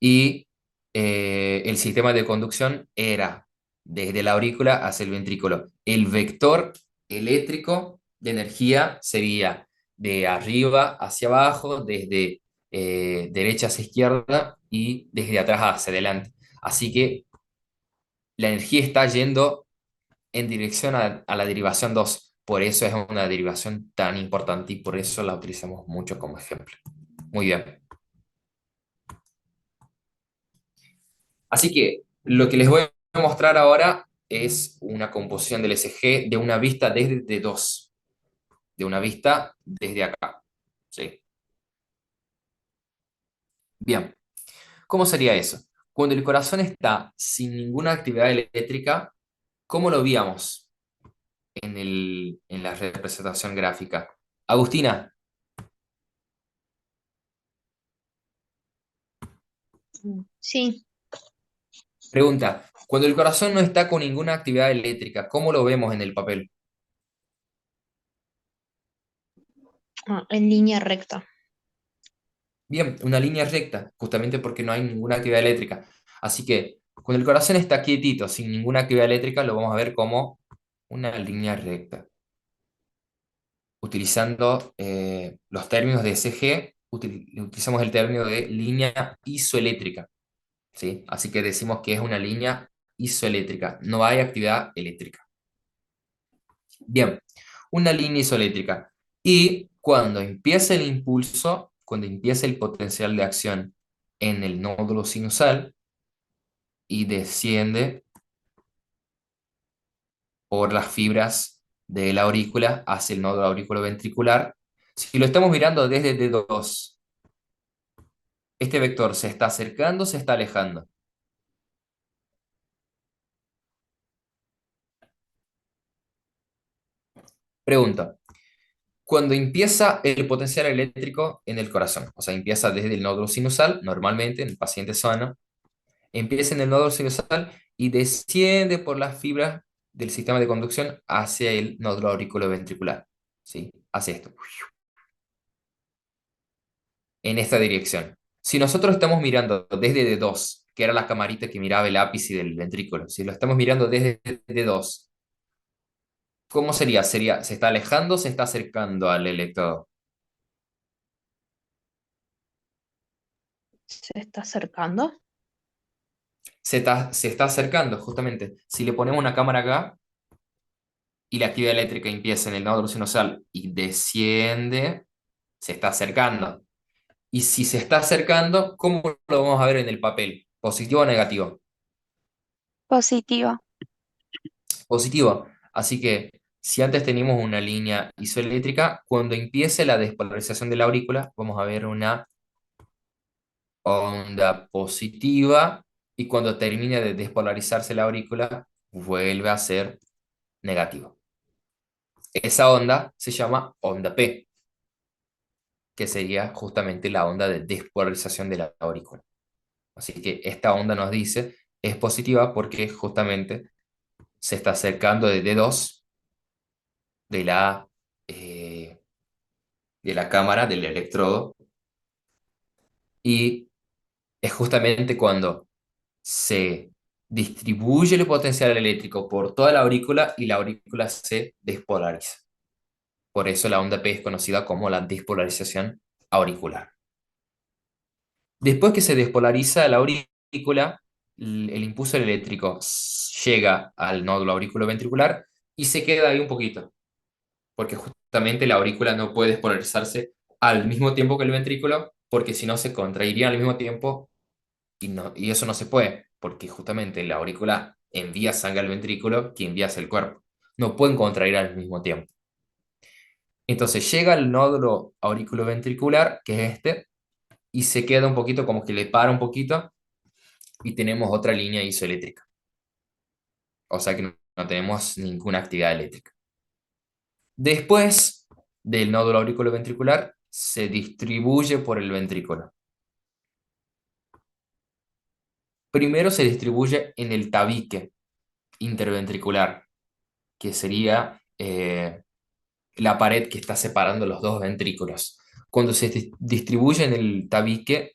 Y el sistema de conducción era desde la aurícula hacia el ventrículo. El vector eléctrico de energía sería de arriba hacia abajo, desde derecha hacia izquierda y desde atrás hacia adelante. Así que la energía está yendo en dirección a la derivación 2. Por eso es una derivación tan importante y por eso la utilizamos mucho como ejemplo. Muy bien. Así que lo que les voy a mostrar ahora es una composición del SG de una vista desde D2, de una vista desde acá. ¿Sí? Bien, ¿cómo sería eso? Cuando el corazón está sin ninguna actividad eléctrica, ¿cómo lo veíamos en la representación gráfica? Agustina, Sí, pregunta, cuando el corazón no está con ninguna actividad eléctrica, ¿cómo lo vemos en el papel? en línea recta. Bien, una línea recta, justamente porque no hay ninguna actividad eléctrica. Así que cuando el corazón está quietito, sin ninguna actividad eléctrica, lo vamos a ver como una línea recta. Utilizando los términos de SG, utilizamos el término de línea isoeléctrica, ¿sí? Así que decimos que es una línea isoeléctrica, no hay actividad eléctrica. Bien, una línea isoeléctrica. Y cuando empieza el impulso, cuando empieza el potencial de acción en el nódulo sinusal y desciende por las fibras de la aurícula hacia el nódulo auriculoventricular. Si lo estamos mirando desde D2, este vector se está acercando, se está alejando. Pregunta, cuando empieza el potencial eléctrico en el corazón, o sea, empieza desde el nódulo sinusal, normalmente en el paciente sano, empieza en el nódulo sinusal y desciende por las fibras del sistema de conducción hacia el nódulo auriculoventricular, ¿sí? Hace esto, en esta dirección. Si nosotros estamos mirando desde D2, que era la camarita que miraba el ápice del ventrículo, si lo estamos mirando desde D2, ¿cómo sería? Sería, ¿se está alejando o se está acercando al electrodo? ¿Se está acercando? Se está acercando, justamente. Si le ponemos una cámara acá y la actividad eléctrica empieza en el nódulo sinusal y desciende, se está acercando. Y si se está acercando, ¿cómo lo vamos a ver en el papel? ¿Positivo o negativo? Positivo. Positivo. Así que si antes teníamos una línea isoeléctrica, cuando empiece la despolarización de la aurícula, vamos a ver una onda positiva y cuando termine de despolarizarse la aurícula, vuelve a ser negativo. Esa onda se llama onda P, que sería justamente la onda de despolarización de la aurícula. Así que esta onda nos dice es positiva porque justamente se está acercando de D2 de eh, de la cámara, del electrodo, y es justamente cuando se distribuye el potencial eléctrico por toda la aurícula y la aurícula se despolariza. Por eso la onda P es conocida como la despolarización auricular. Después que se despolariza la aurícula, el impulso eléctrico llega al nódulo auriculoventricular y se queda ahí un poquito, porque justamente la aurícula no puede despolarizarse al mismo tiempo que el ventrículo, porque si no se contrairían al mismo tiempo y eso no se puede, porque justamente la aurícula envía sangre al ventrículo que envía hacia el cuerpo. No pueden contraer al mismo tiempo. Entonces llega al nódulo auriculoventricular, que es este, y se queda un poquito como que le para un poquito y tenemos otra línea isoeléctrica. O sea que no tenemos ninguna actividad eléctrica. Después del nódulo auriculoventricular se distribuye por el ventrículo. Primero se distribuye en el tabique interventricular, que sería la pared que está separando los dos ventrículos. Cuando se distribuye en el tabique,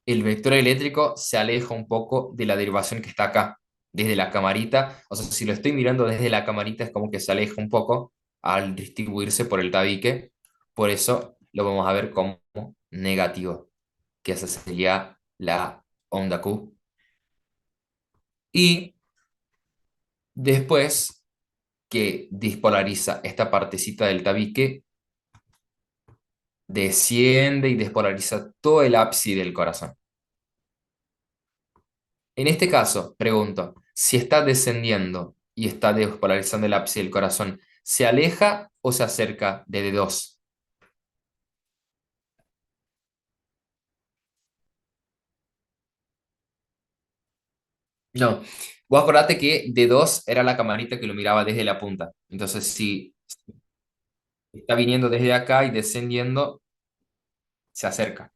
el vector eléctrico se aleja un poco de la derivación que está acá, desde la camarita. O sea, si lo estoy mirando desde la camarita, es como que se aleja un poco al distribuirse por el tabique. Por eso lo vamos a ver como negativo, que esa sería la onda Q. Y después que despolariza esta partecita del tabique, desciende y despolariza todo el ábside del corazón. En este caso, pregunto, si está descendiendo y está despolarizando el ábside del corazón, ¿se aleja o se acerca de D2? No, vos acordate que D2 era la camarita que lo miraba desde la punta. Entonces, si está viniendo desde acá y descendiendo, se acerca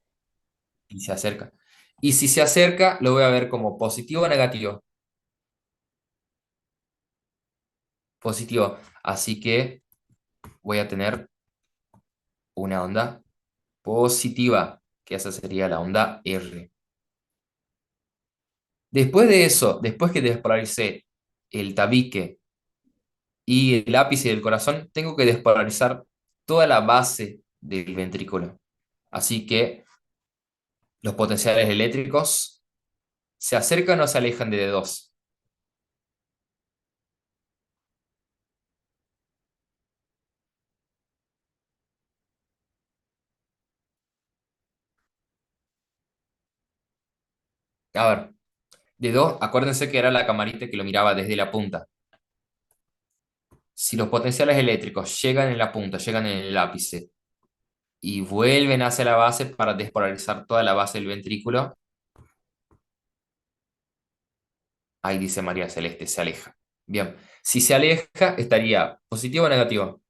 y se acerca. Y si se acerca, lo voy a ver como positivo o negativo. Positivo. Así que voy a tener una onda positiva, que esa sería la onda R. Después de eso, después que despolaricé el tabique y el ápice del corazón, tengo que despolarizar toda la base del ventrículo. Así que los potenciales eléctricos se acercan o se alejan de D2. A ver, de dos, acuérdense que era la camarita que lo miraba desde la punta. Si los potenciales eléctricos llegan en la punta, llegan en el ápice y vuelven hacia la base para despolarizar toda la base del ventrículo, ahí dice María Celeste, se aleja. Bien, si se aleja, estaría positivo o negativo.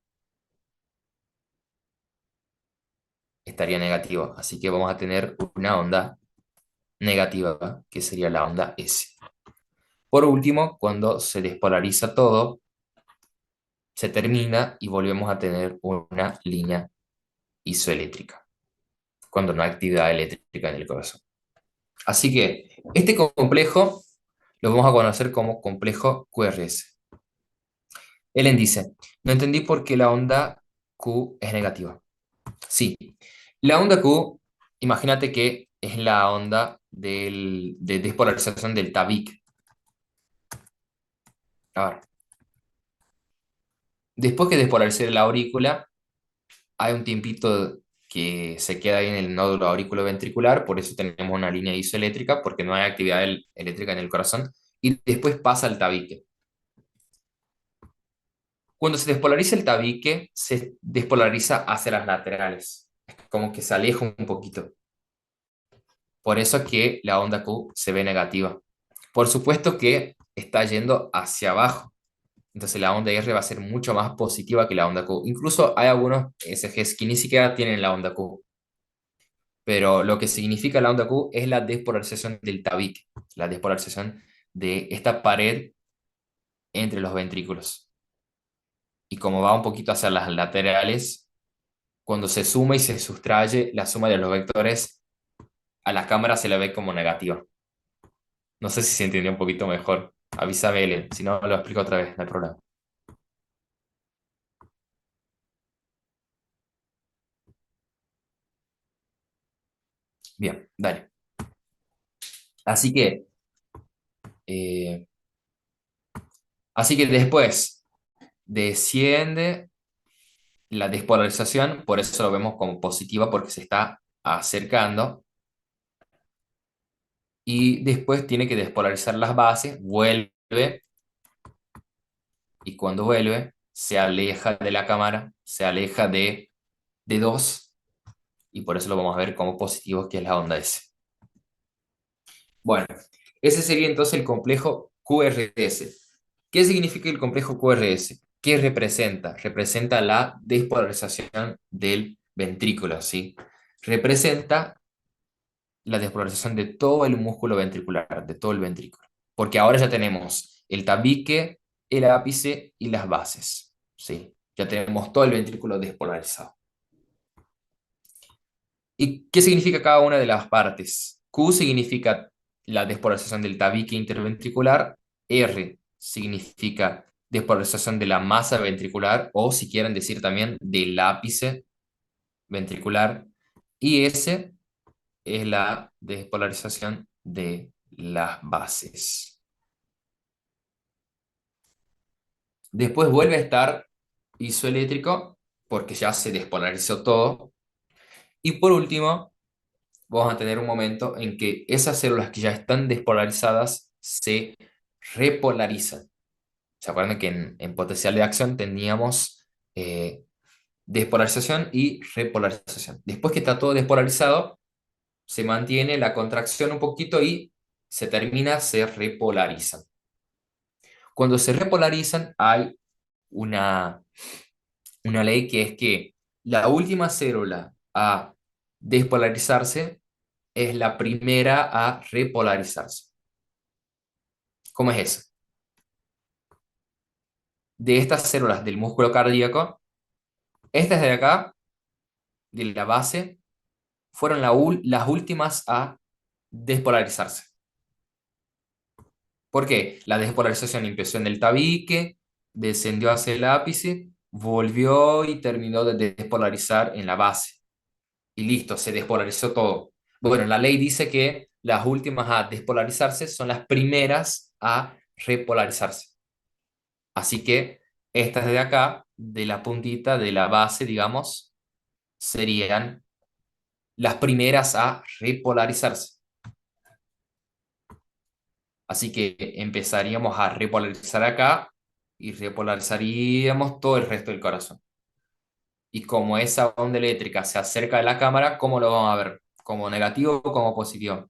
Estaría negativo, así que vamos a tener una onda negativa, que sería la onda S. Por último, cuando se despolariza todo, se termina y volvemos a tener una línea isoeléctrica, cuando no hay actividad eléctrica en el corazón. Así que este complejo lo vamos a conocer como complejo QRS. Ellen dice, no entendí por qué la onda Q es negativa. Sí, la onda Q, imagínate que es la onda de despolarización del tabique. A ver, después que despolarice la aurícula, hay un tiempito que se queda ahí en el nódulo auriculoventricular, por eso tenemos una línea isoeléctrica, porque no hay actividad eléctrica en el corazón, y después pasa al tabique. Cuando se despolariza el tabique, se despolariza hacia las laterales, es como que se aleja un poquito. Por eso es que la onda Q se ve negativa. Por supuesto que está yendo hacia abajo, entonces la onda R va a ser mucho más positiva que la onda Q. Incluso hay algunos ECGs que ni siquiera tienen la onda Q. Pero lo que significa la onda Q es la despolarización del tabique, la despolarización de esta pared entre los ventrículos. Y como va un poquito hacia las laterales, cuando se suma y se sustrae la suma de los vectores, a la cámara se la ve como negativa. No sé si se entendió un poquito mejor. Avísame, Ellen, si no lo explico otra vez, no hay problema. Bien, dale. Así que, eh, así que después desciende la despolarización, por eso lo vemos como positiva, porque se está acercando. Y después tiene que despolarizar las bases, vuelve, y cuando vuelve, se aleja de la cámara, se aleja de 2 y por eso lo vamos a ver como positivo, que es la onda S. Bueno, ese sería entonces el complejo QRS. ¿Qué significa el complejo QRS? ¿Qué representa? Representa la despolarización del ventrículo, ¿sí? Representa la despolarización de todo el músculo ventricular, de todo el ventrículo. Porque ahora ya tenemos el tabique, el ápice y las bases, ¿sí? Ya tenemos todo el ventrículo despolarizado. ¿Y qué significa cada una de las partes? Q significa la despolarización del tabique interventricular, R significa despolarización de la masa ventricular, o si quieren decir también del ápice ventricular, y S es la despolarización de las bases. Después vuelve a estar isoeléctrico porque ya se despolarizó todo. Y por último, vamos a tener un momento en que esas células que ya están despolarizadas se repolarizan. ¿Se acuerdan que en potencial de acción teníamos despolarización y repolarización? Después que está todo despolarizado, se mantiene la contracción un poquito y se termina, se repolarizan. Cuando se repolarizan, hay una, una ley que es que la última célula a despolarizarse es la primera a repolarizarse. ¿Cómo es eso? De estas células del músculo cardíaco, estas de acá, de la base, fueron las últimas a despolarizarse. ¿Por qué? La despolarización empezó en el tabique, descendió hacia el ápice, volvió y terminó de despolarizar en la base. Y listo, se despolarizó todo. Bueno, la ley dice que las últimas a despolarizarse son las primeras a repolarizarse. Así que estas de acá, de la puntita, de la base, digamos, serían las primeras a repolarizarse. Así que empezaríamos a repolarizar acá y repolarizaríamos todo el resto del corazón. Y como esa onda eléctrica se acerca de la cámara, ¿cómo lo vamos a ver? ¿Como negativo o como positivo?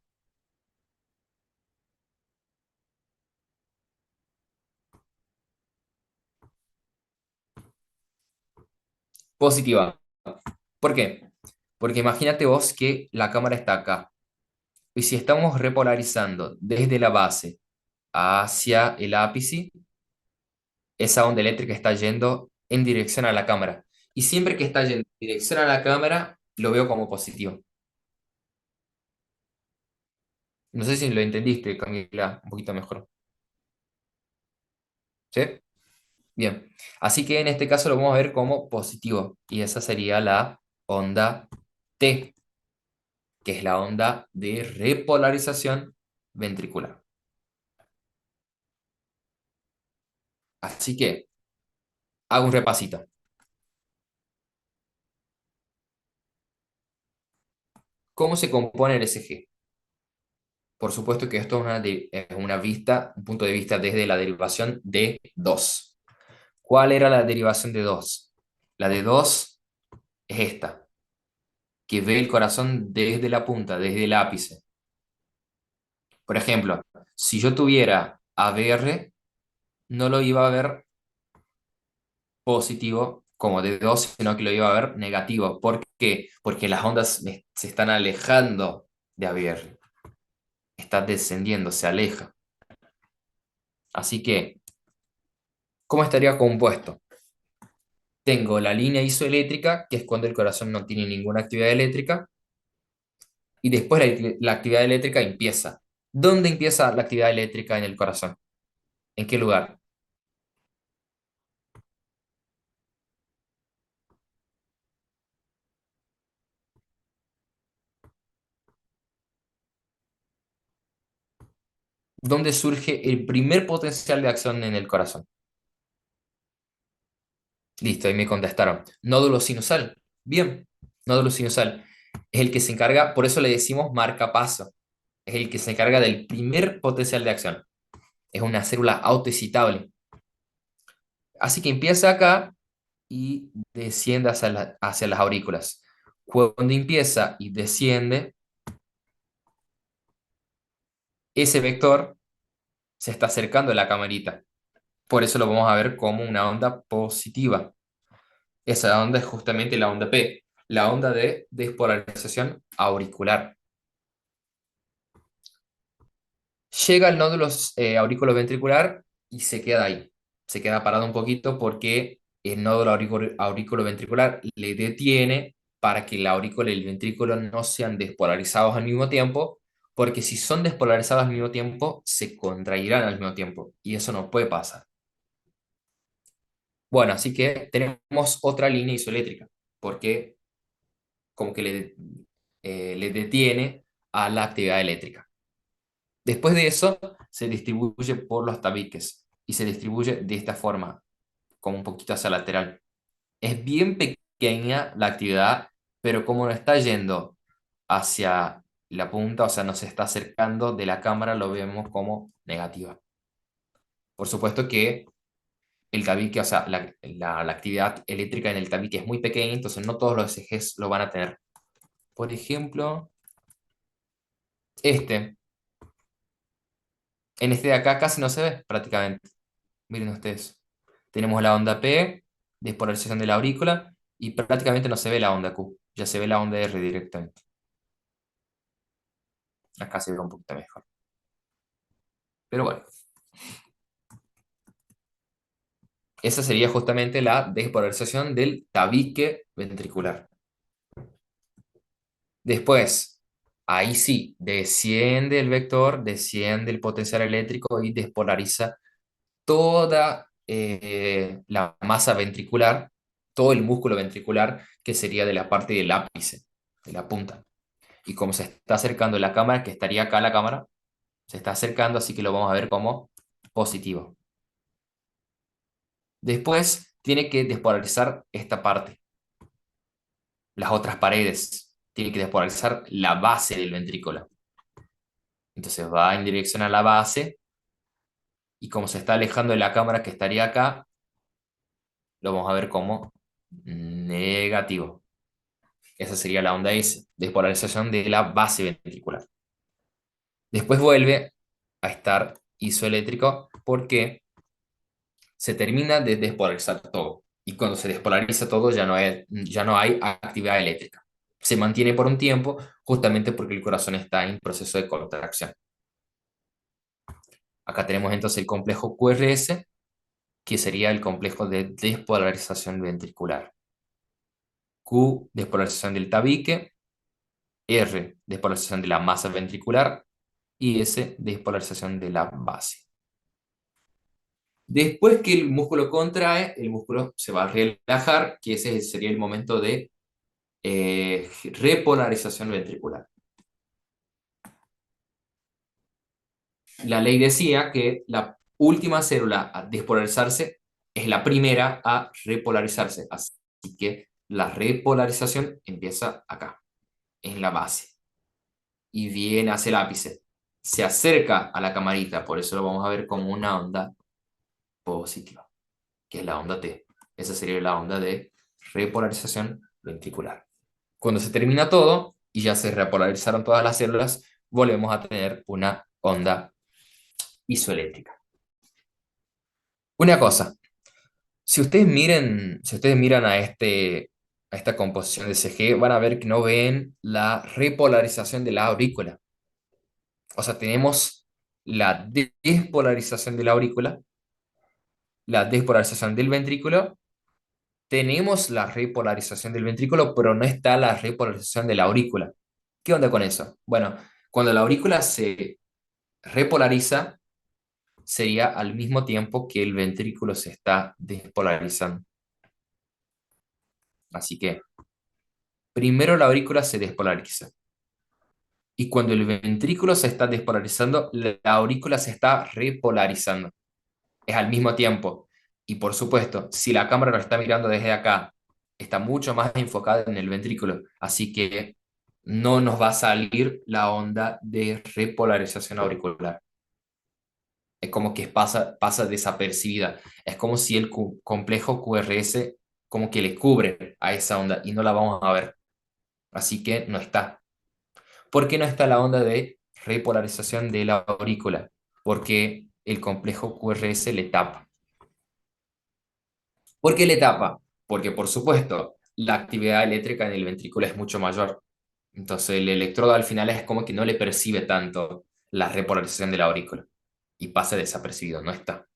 Positiva. ¿Por qué? Porque imagínate vos que la cámara está acá. Y si estamos repolarizando desde la base hacia el ápice, esa onda eléctrica está yendo en dirección a la cámara. Y siempre que está yendo en dirección a la cámara, lo veo como positivo. No sé si lo entendiste, Camila, un poquito mejor. ¿Sí? Bien. Así que en este caso lo vamos a ver como positivo. Y esa sería la onda T, que es la onda de repolarización ventricular. Así que hago un repasito. ¿Cómo se compone el ECG? Por supuesto que esto es una vista, un punto de vista desde la derivación de 2. ¿Cuál era la derivación de 2? La de 2 es esta, que ve el corazón desde la punta, desde el ápice. Por ejemplo, si yo tuviera ABR, no lo iba a ver positivo como de 2, sino que lo iba a ver negativo. ¿Por qué? Porque las ondas se están alejando de ABR. Está descendiendo, se aleja. Así que, ¿cómo estaría compuesto? Tengo la línea isoeléctrica, que es cuando el corazón no tiene ninguna actividad eléctrica, y después la actividad eléctrica empieza. ¿Dónde empieza la actividad eléctrica en el corazón? ¿En qué lugar? ¿Dónde surge el primer potencial de acción en el corazón? Listo, ahí me contestaron. Nódulo sinusal. Bien, nódulo sinusal. Es el que se encarga, por eso le decimos marcapaso. Es el que se encarga del primer potencial de acción. Es una célula autoexcitable. Así que empieza acá y desciende hacia las aurículas. Cuando empieza y desciende, ese vector se está acercando a la camarita. Por eso lo vamos a ver como una onda positiva. Esa onda es justamente la onda P, la onda de despolarización auricular. Llega al nódulo aurículo-ventricular y se queda ahí. Se queda parado un poquito porque el nódulo aurículo-ventricular le detiene para que la aurícula y el ventrículo no sean despolarizados al mismo tiempo, porque si son despolarizados al mismo tiempo, se contraerán al mismo tiempo, y eso no puede pasar. Bueno, así que tenemos otra línea isoeléctrica, porque como que le detiene a la actividad eléctrica. Después de eso, se distribuye por los tabiques y se distribuye de esta forma, como un poquito hacia lateral. Es bien pequeña la actividad, pero como no está yendo hacia la punta, o sea, nos está acercando de la cámara, lo vemos como negativa. Por supuesto que el tabique, o sea, la actividad eléctrica en el tabique es muy pequeña, entonces no todos los ejes lo van a tener. Por ejemplo, este, en este de acá casi no se ve prácticamente. Miren ustedes. Tenemos la onda P, despolarización de la aurícula, y prácticamente no se ve la onda Q, ya se ve la onda R directamente. Acá se ve un poquito mejor. Pero bueno, esa sería justamente la despolarización del tabique ventricular. Después, ahí sí, desciende el vector, desciende el potencial eléctrico y despolariza toda la masa ventricular, todo el músculo ventricular, que sería de la parte del ápice, de la punta. Y como se está acercando la cámara, que estaría acá la cámara, se está acercando, así que lo vamos a ver como positivo. Después tiene que despolarizar esta parte, las otras paredes. Tiene que despolarizar la base del ventrículo. Entonces va en dirección a la base y como se está alejando de la cámara que estaría acá, lo vamos a ver como negativo. Esa sería la onda S, despolarización de la base ventricular. Después vuelve a estar isoeléctrico porque se termina de despolarizar todo. Y cuando se despolariza todo ya no hay actividad eléctrica. Se mantiene por un tiempo justamente porque el corazón está en proceso de contracción. Acá tenemos entonces el complejo QRS, que sería el complejo de despolarización ventricular. Q, despolarización del tabique. R, despolarización de la masa ventricular. Y S, despolarización de la base. Después que el músculo contrae, el músculo se va a relajar, que ese sería el momento de repolarización ventricular. La ley decía que la última célula a despolarizarse es la primera a repolarizarse. Así que la repolarización empieza acá, en la base, y viene hacia el ápice. Se acerca a la camarita, por eso lo vamos a ver como una onda positiva, que es la onda T. Esa sería la onda de repolarización ventricular. Cuando se termina todo y ya se repolarizaron todas las células, volvemos a tener una onda isoeléctrica. Una cosa, si ustedes miran a esta composición de CG, van a ver que no ven la repolarización de la aurícula. O sea, tenemos la despolarización de la aurícula, la despolarización del ventrículo, tenemos la repolarización del ventrículo, pero no está la repolarización de la aurícula. ¿Qué onda con eso? Bueno, cuando la aurícula se repolariza, sería al mismo tiempo que el ventrículo se está despolarizando. Así que primero la aurícula se despolariza. Y cuando el ventrículo se está despolarizando, la aurícula se está repolarizando. Es al mismo tiempo. Y por supuesto, si la cámara lo está mirando desde acá, está mucho más enfocada en el ventrículo. Así que no nos va a salir la onda de repolarización auricular. Es como que pasa desapercibida. Es como si el complejo QRS como que le cubre a esa onda y no la vamos a ver. Así que no está. ¿Por qué no está la onda de repolarización de la aurícula? Porque el complejo QRS le tapa. ¿Por qué le tapa? Porque, por supuesto, la actividad eléctrica en el ventrículo es mucho mayor. Entonces, el electrodo al final es como que no le percibe tanto la repolarización de la aurícula y pasa desapercibido, no está.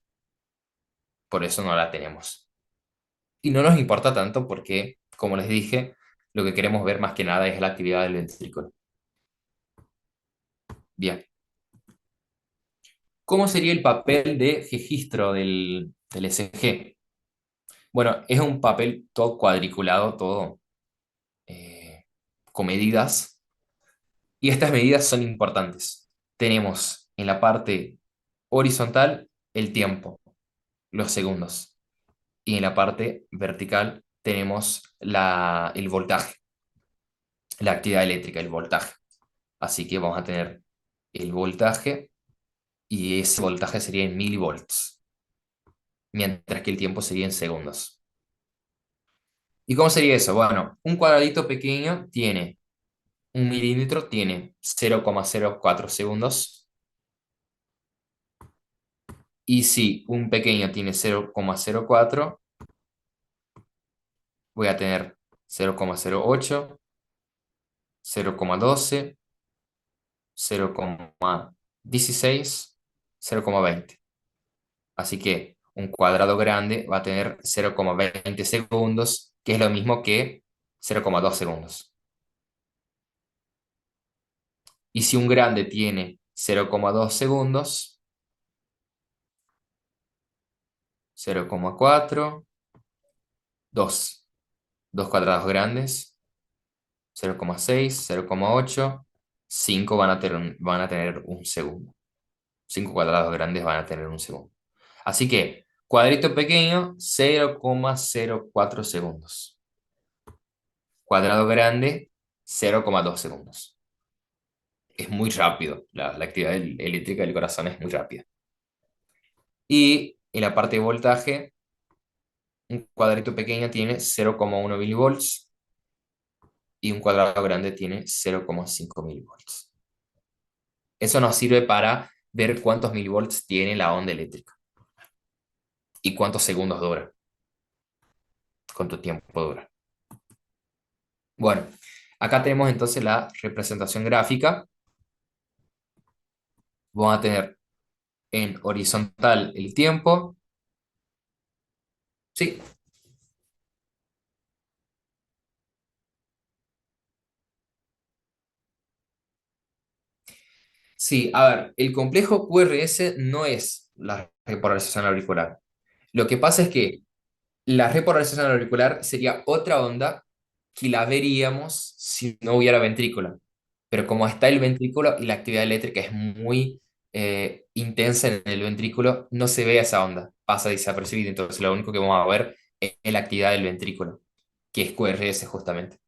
Por eso no la tenemos. Y no nos importa tanto porque, como les dije, lo que queremos ver más que nada es la actividad del ventrículo. Bien. ¿Cómo sería el papel de registro del ECG? Bueno, es un papel todo cuadriculado, todo eh, con medidas. Y estas medidas son importantes. Tenemos en la parte horizontal el tiempo, los segundos. Y en la parte vertical tenemos el voltaje, la actividad eléctrica, el voltaje. Así que vamos a tener el voltaje y ese voltaje sería en milivolts, mientras que el tiempo sería en segundos. ¿Y cómo sería eso? Bueno, un cuadradito pequeño tiene, un milímetro tiene 0,04 segundos. Y si un pequeño tiene 0,04, voy a tener 0,08, 0,12, 0,16, 0,20. Así que un cuadrado grande va a tener 0,20 segundos, que es lo mismo que 0,2 segundos. Y si un grande tiene 0,2 segundos, 0,4, 2. Dos cuadrados grandes, 0,6, 0,8, 5 van a tener un segundo. 5 cuadrados grandes van a tener un segundo. Así que, cuadrito pequeño, 0,04 segundos. Cuadrado grande, 0,2 segundos. Es muy rápido. La actividad eléctrica del corazón es muy rápida. Y en la parte de voltaje, un cuadrito pequeño tiene 0,1 milivolts y un cuadrado grande tiene 0,5 milivolts. Eso nos sirve para ver cuántos milivolts tiene la onda eléctrica y cuántos segundos dura, cuánto tiempo dura. Bueno, acá tenemos entonces la representación gráfica. Vamos a tener en horizontal el tiempo. Sí, sí, a ver, el complejo QRS no es la repolarización auricular. Lo que pasa es que la repolarización auricular sería otra onda que la veríamos si no hubiera ventrículo. Pero como está el ventrículo y la actividad eléctrica es muy intensa en el ventrículo, no se ve esa onda, pasa desapercibida. Entonces lo único que vamos a ver es la actividad del ventrículo, que es QRS justamente.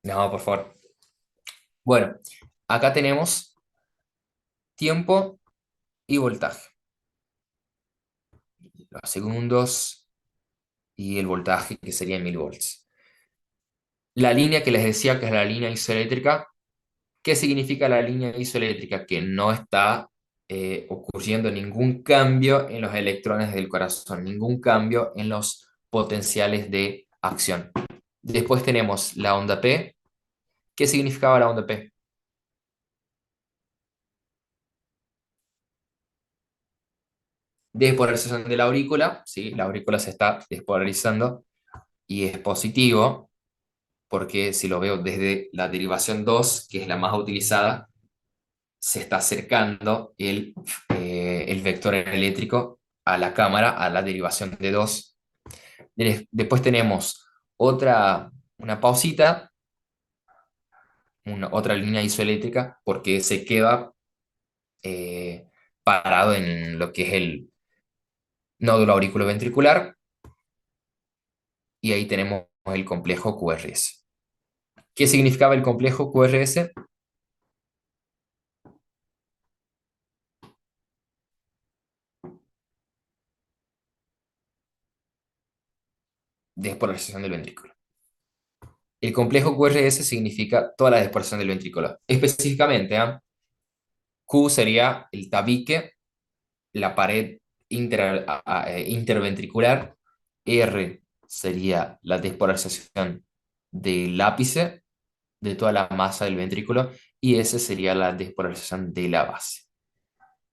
No, por favor. Bueno, acá tenemos tiempo y voltaje, los segundos y el voltaje que sería en milivolts. La línea que les decía que es la línea isoeléctrica. ¿Qué significa la línea isoeléctrica? Que no está ocurriendo ningún cambio en los electrones del corazón, ningún cambio en los potenciales de acción. Después tenemos la onda P. ¿Qué significaba la onda P? Despolarización de la aurícula, ¿sí? La aurícula se está despolarizando y es positivo porque si lo veo desde la derivación 2, que es la más utilizada, se está acercando el vector eléctrico a la cámara, a la derivación de 2. Después tenemos una pausita, otra línea isoeléctrica, porque se queda eh, parado en lo que es el nódulo auriculoventricular, y ahí tenemos el complejo QRS. ¿Qué significaba el complejo QRS? Despolarización del ventrículo. El complejo QRS significa toda la despolarización del ventrículo. Específicamente, Q sería el tabique, la pared interventricular. R sería la despolarización del ápice, de toda la masa del ventrículo, y S sería la despolarización de la base.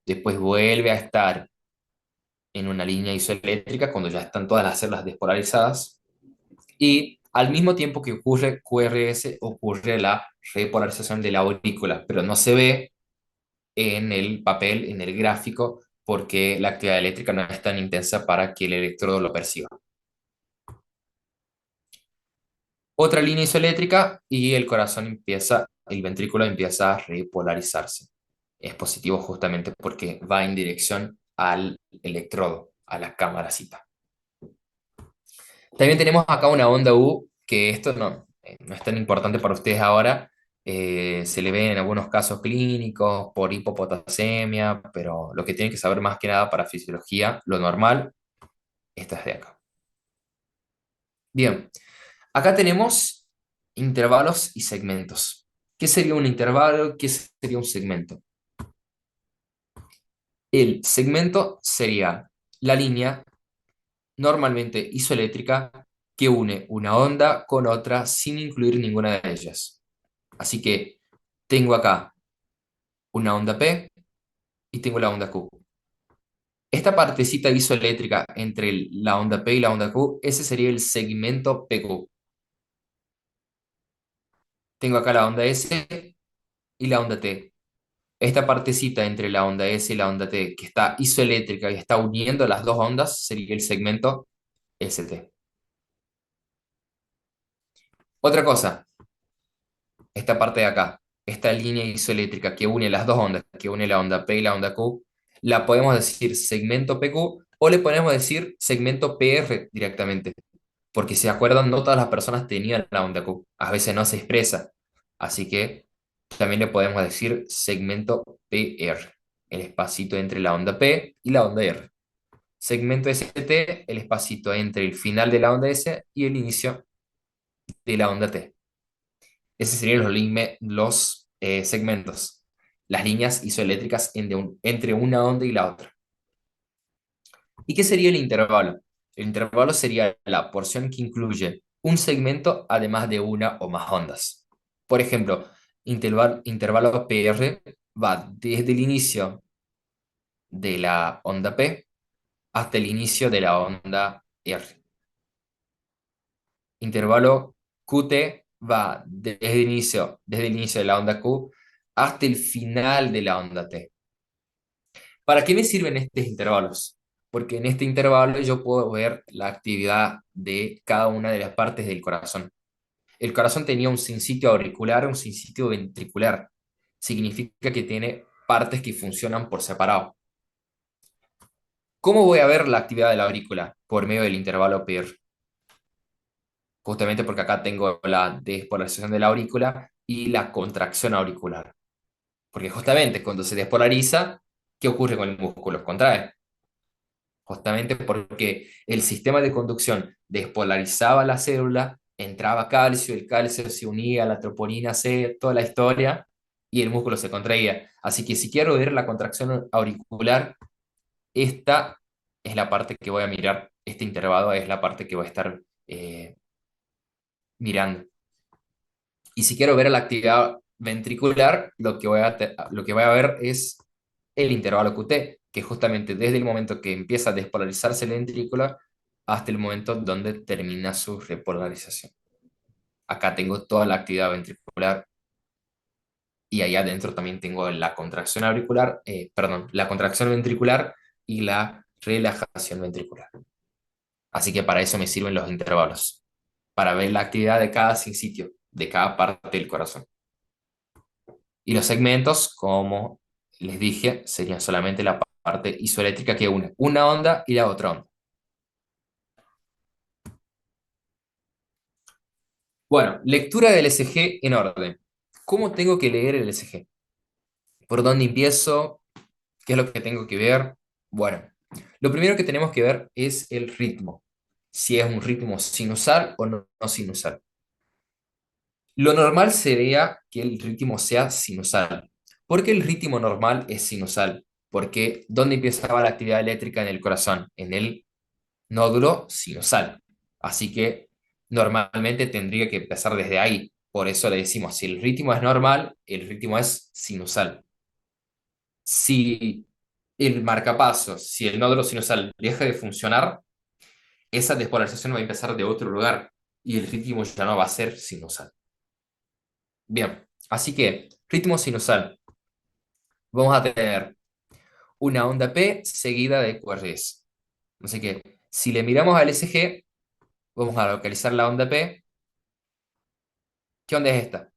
Después vuelve a estar en una línea isoeléctrica cuando ya están todas las células despolarizadas, y al mismo tiempo que ocurre QRS, ocurre la repolarización de la aurícula, pero no se ve en el papel, en el gráfico, porque la actividad eléctrica no es tan intensa para que el electrodo lo perciba. Otra línea isoeléctrica y el ventrículo empieza a repolarizarse. Es positivo justamente porque va en dirección al electrodo, a la camaracita. También tenemos acá una onda U, que esto no es tan importante para ustedes ahora. Se le ve en algunos casos clínicos por hipopotasemia, pero lo que tienen que saber más que nada para fisiología, lo normal, esta es de acá. Bien, acá tenemos intervalos y segmentos. ¿Qué sería un intervalo? ¿Qué sería un segmento? El segmento sería la línea normalmente isoeléctrica que une una onda con otra sin incluir ninguna de ellas. Así que tengo acá una onda P y tengo la onda Q. Esta partecita isoeléctrica entre la onda P y la onda Q, ese sería el segmento PQ. Tengo acá la onda S y la onda T. Esta partecita entre la onda S y la onda T, que está isoeléctrica y está uniendo las dos ondas, sería el segmento ST. Otra cosa, esta parte de acá, esta línea isoeléctrica que une las dos ondas, que une la onda P y la onda Q, la podemos decir segmento PQ o le podemos decir segmento PR directamente. Porque si se acuerdan, no todas las personas tenían la onda Q. A veces no se expresa. Así que también le podemos decir segmento PR. el espacito entre la onda P y la onda R. Segmento ST, el espacito entre el final de la onda S y el inicio de la onda T. Esos serían los segmentos, las líneas isoeléctricas entre una onda y la otra. ¿Y qué sería el intervalo? El intervalo sería la porción que incluye un segmento además de una o más ondas. Por ejemplo, intervalo PR va desde el inicio de la onda P hasta el inicio de la onda R. Intervalo QT va desde el inicio de la onda Q hasta el final de la onda T. ¿Para qué me sirven estos intervalos? Porque en este intervalo yo puedo ver la actividad de cada una de las partes del corazón. El corazón tenía un sinsitio auricular, un sinsitio ventricular. Significa que tiene partes que funcionan por separado. ¿Cómo voy a ver la actividad de la aurícula? Por medio del intervalo PIR. Justamente porque acá tengo la despolarización de la aurícula y la contracción auricular. Porque justamente cuando se despolariza, ¿qué ocurre con el músculo? Contrae. Justamente porque el sistema de conducción despolarizaba la célula, entraba calcio, el calcio se unía a la troponina C, toda la historia, y el músculo se contraía. Así que si quiero ver la contracción auricular, esta es la parte que voy a mirar, este intervalo es la parte que voy a estar mirando. Y si quiero ver la actividad ventricular, lo que voy a ver es el intervalo QT, que justamente desde el momento que empieza a despolarizarse el ventrículo hasta el momento donde termina su repolarización. Acá tengo toda la actividad ventricular y ahí adentro también tengo la contracción auricular, perdón, la contracción ventricular y la relajación ventricular. Así que para eso me sirven los intervalos, para ver la actividad de cada sitio, de cada parte del corazón. Y los segmentos, como les dije, serían solamente la parte isoeléctrica que une una onda y la otra onda. Bueno, lectura del ECG en orden. ¿Cómo tengo que leer el ECG? ¿Por dónde empiezo? ¿Qué es lo que tengo que ver? Bueno, lo primero que tenemos que ver es el ritmo. Si es un ritmo sinusal o no sinusal. Lo normal sería que el ritmo sea sinusal. ¿Por qué el ritmo normal es sinusal? Porque ¿dónde empezaba la actividad eléctrica en el corazón? En el nódulo sinusal. Así que normalmente tendría que empezar desde ahí. Por eso le decimos, si el ritmo es normal, el ritmo es sinusal. Si el marcapasos, si el nódulo sinusal deja de funcionar, esa despolarización va a empezar de otro lugar y el ritmo ya no va a ser sinusal. Bien, así que ritmo sinusal. Vamos a tener una onda P seguida de QRS. Así que si le miramos al SG, vamos a localizar la onda P. ¿Qué onda es esta?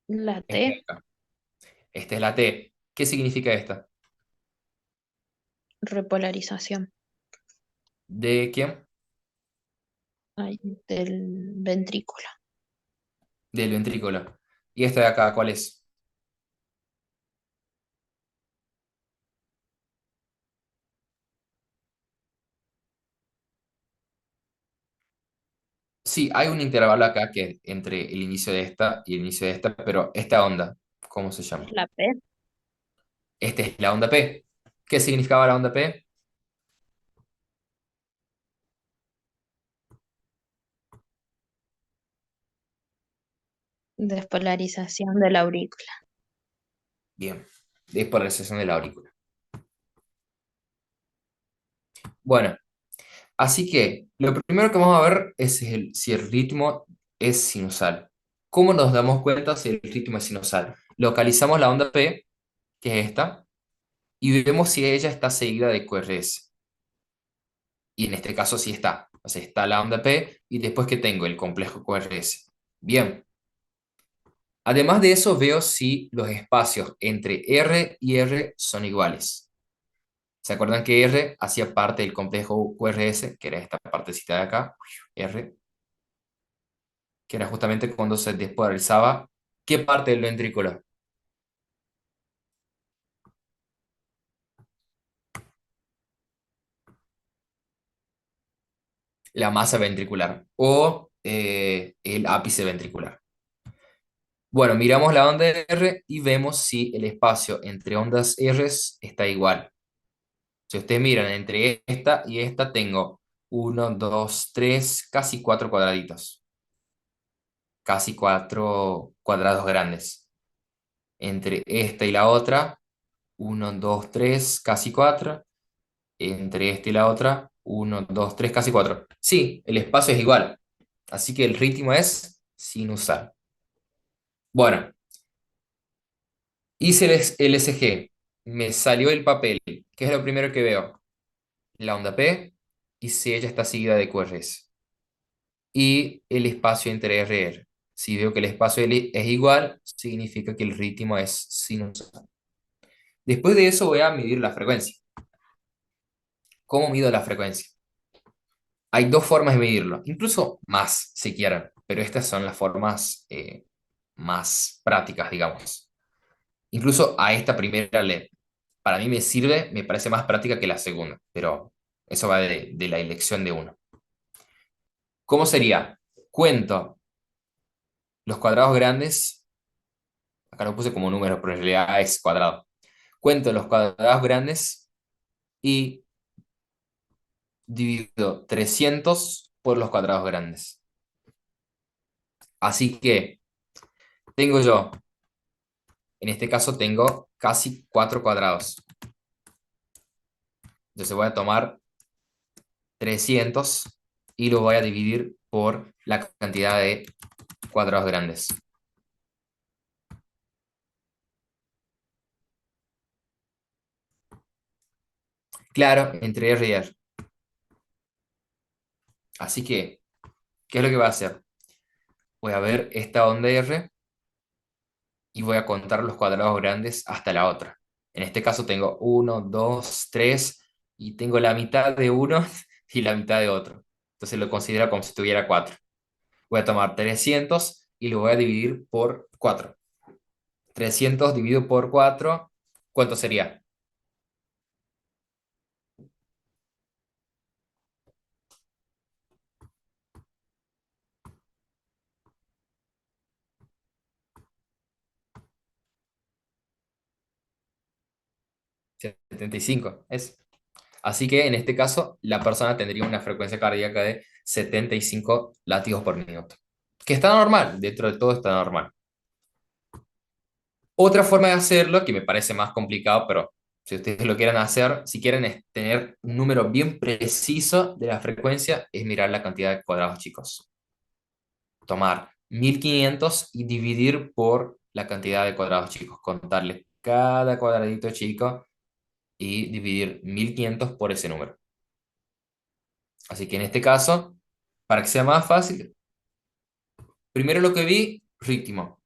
La Esta de T, acá. Esta es la T. ¿Qué significa esta? repolarización. ¿De quién? Ay, del ventrículo. Del ventrículo. ¿Y esta de acá cuál es? Sí, hay un intervalo acá que entre el inicio de esta y el inicio de esta, pero esta onda, ¿cómo se Es llama? la P. Esta es la onda P. ¿Qué significaba la onda P? Despolarización de la aurícula. Bien, despolarización de la aurícula. Bueno, así que lo primero que vamos a ver es si el ritmo es sinusal. ¿Cómo nos damos cuenta si el ritmo es sinusal? Localizamos la onda P, que es esta, y vemos si ella está seguida de QRS. Y en este caso sí está. O sea, está la onda P y después que tengo el complejo QRS. Bien. Además de eso, veo si los espacios entre R y R son iguales. ¿Se acuerdan que R hacía parte del complejo QRS, que era esta partecita de acá? R, que era justamente cuando se despolarizaba. ¿Qué parte del ventrículo? La masa ventricular o el ápice ventricular. Bueno, miramos la onda R y vemos si el espacio entre ondas R está igual. Si ustedes miran entre esta y esta, tengo uno, dos, tres, casi cuatro cuadraditos, casi cuatro cuadrados grandes. Entre esta y la otra, uno, dos, tres, casi cuatro. Entre esta y la otra, uno, dos, tres, casi cuatro. Sí, el espacio es igual, así que el ritmo es sinusal. Bueno, hice el SG, me salió el papel. ¿Qué es lo primero que veo? La onda P y si ella está seguida de QRS. Y el espacio entre R y R. Si veo que el espacio es igual, significa que el ritmo es sinusal. Después de eso voy a medir la frecuencia. ¿Cómo mido la frecuencia? Hay dos formas de medirlo, incluso más si quieren, pero estas son las formas más prácticas, digamos. Incluso a esta primera para mí me sirve, me parece más práctica que la segunda, pero eso va de la elección de uno. ¿Cómo sería? Cuento los cuadrados grandes, acá lo puse como número, pero en realidad es cuadrado. Cuento los cuadrados grandes y divido 300 por los cuadrados grandes. Así que tengo yo, en este caso tengo casi 4 cuadrados. Entonces voy a tomar 300 y lo voy a dividir por la cantidad de cuadrados grandes. Claro, entre R y R. Así que, ¿qué es lo que voy a hacer? Voy a ver esta onda R y voy a contar los cuadrados grandes hasta la otra. En este caso tengo uno, 2, 3 y tengo la mitad de uno y la mitad de otro. Entonces lo considero como si tuviera 4. Voy a tomar 300 y lo voy a dividir por 4. 300 dividido por 4, ¿cuánto sería? 75. Es. Así que en este caso, la persona tendría una frecuencia cardíaca de 75 latidos por minuto. Que está normal, dentro de todo está normal. Otra forma de hacerlo, que me parece más complicado, pero si ustedes lo quieren hacer, si quieren tener un número bien preciso de la frecuencia, es mirar la cantidad de cuadrados chicos. Tomar 1500 y dividir por la cantidad de cuadrados chicos. Contarle cada cuadradito chico y dividir 1500 por ese número. Así que en este caso, para que sea más fácil, primero lo que vi, ritmo.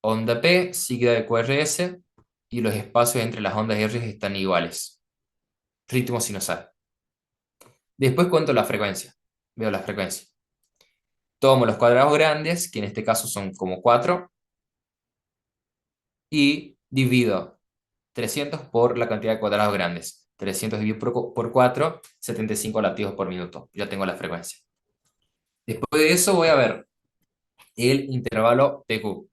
Onda P, sigla de QRS, y los espacios entre las ondas R están iguales. Ritmo sinusal. Después cuento la frecuencia. Veo la frecuencia. Tomo los cuadrados grandes, que en este caso son como 4, y divido 300 por la cantidad de cuadrados grandes. 300 dividido por 4, 75 latidos por minuto. Ya tengo la frecuencia. Después de eso voy a ver el intervalo PQ.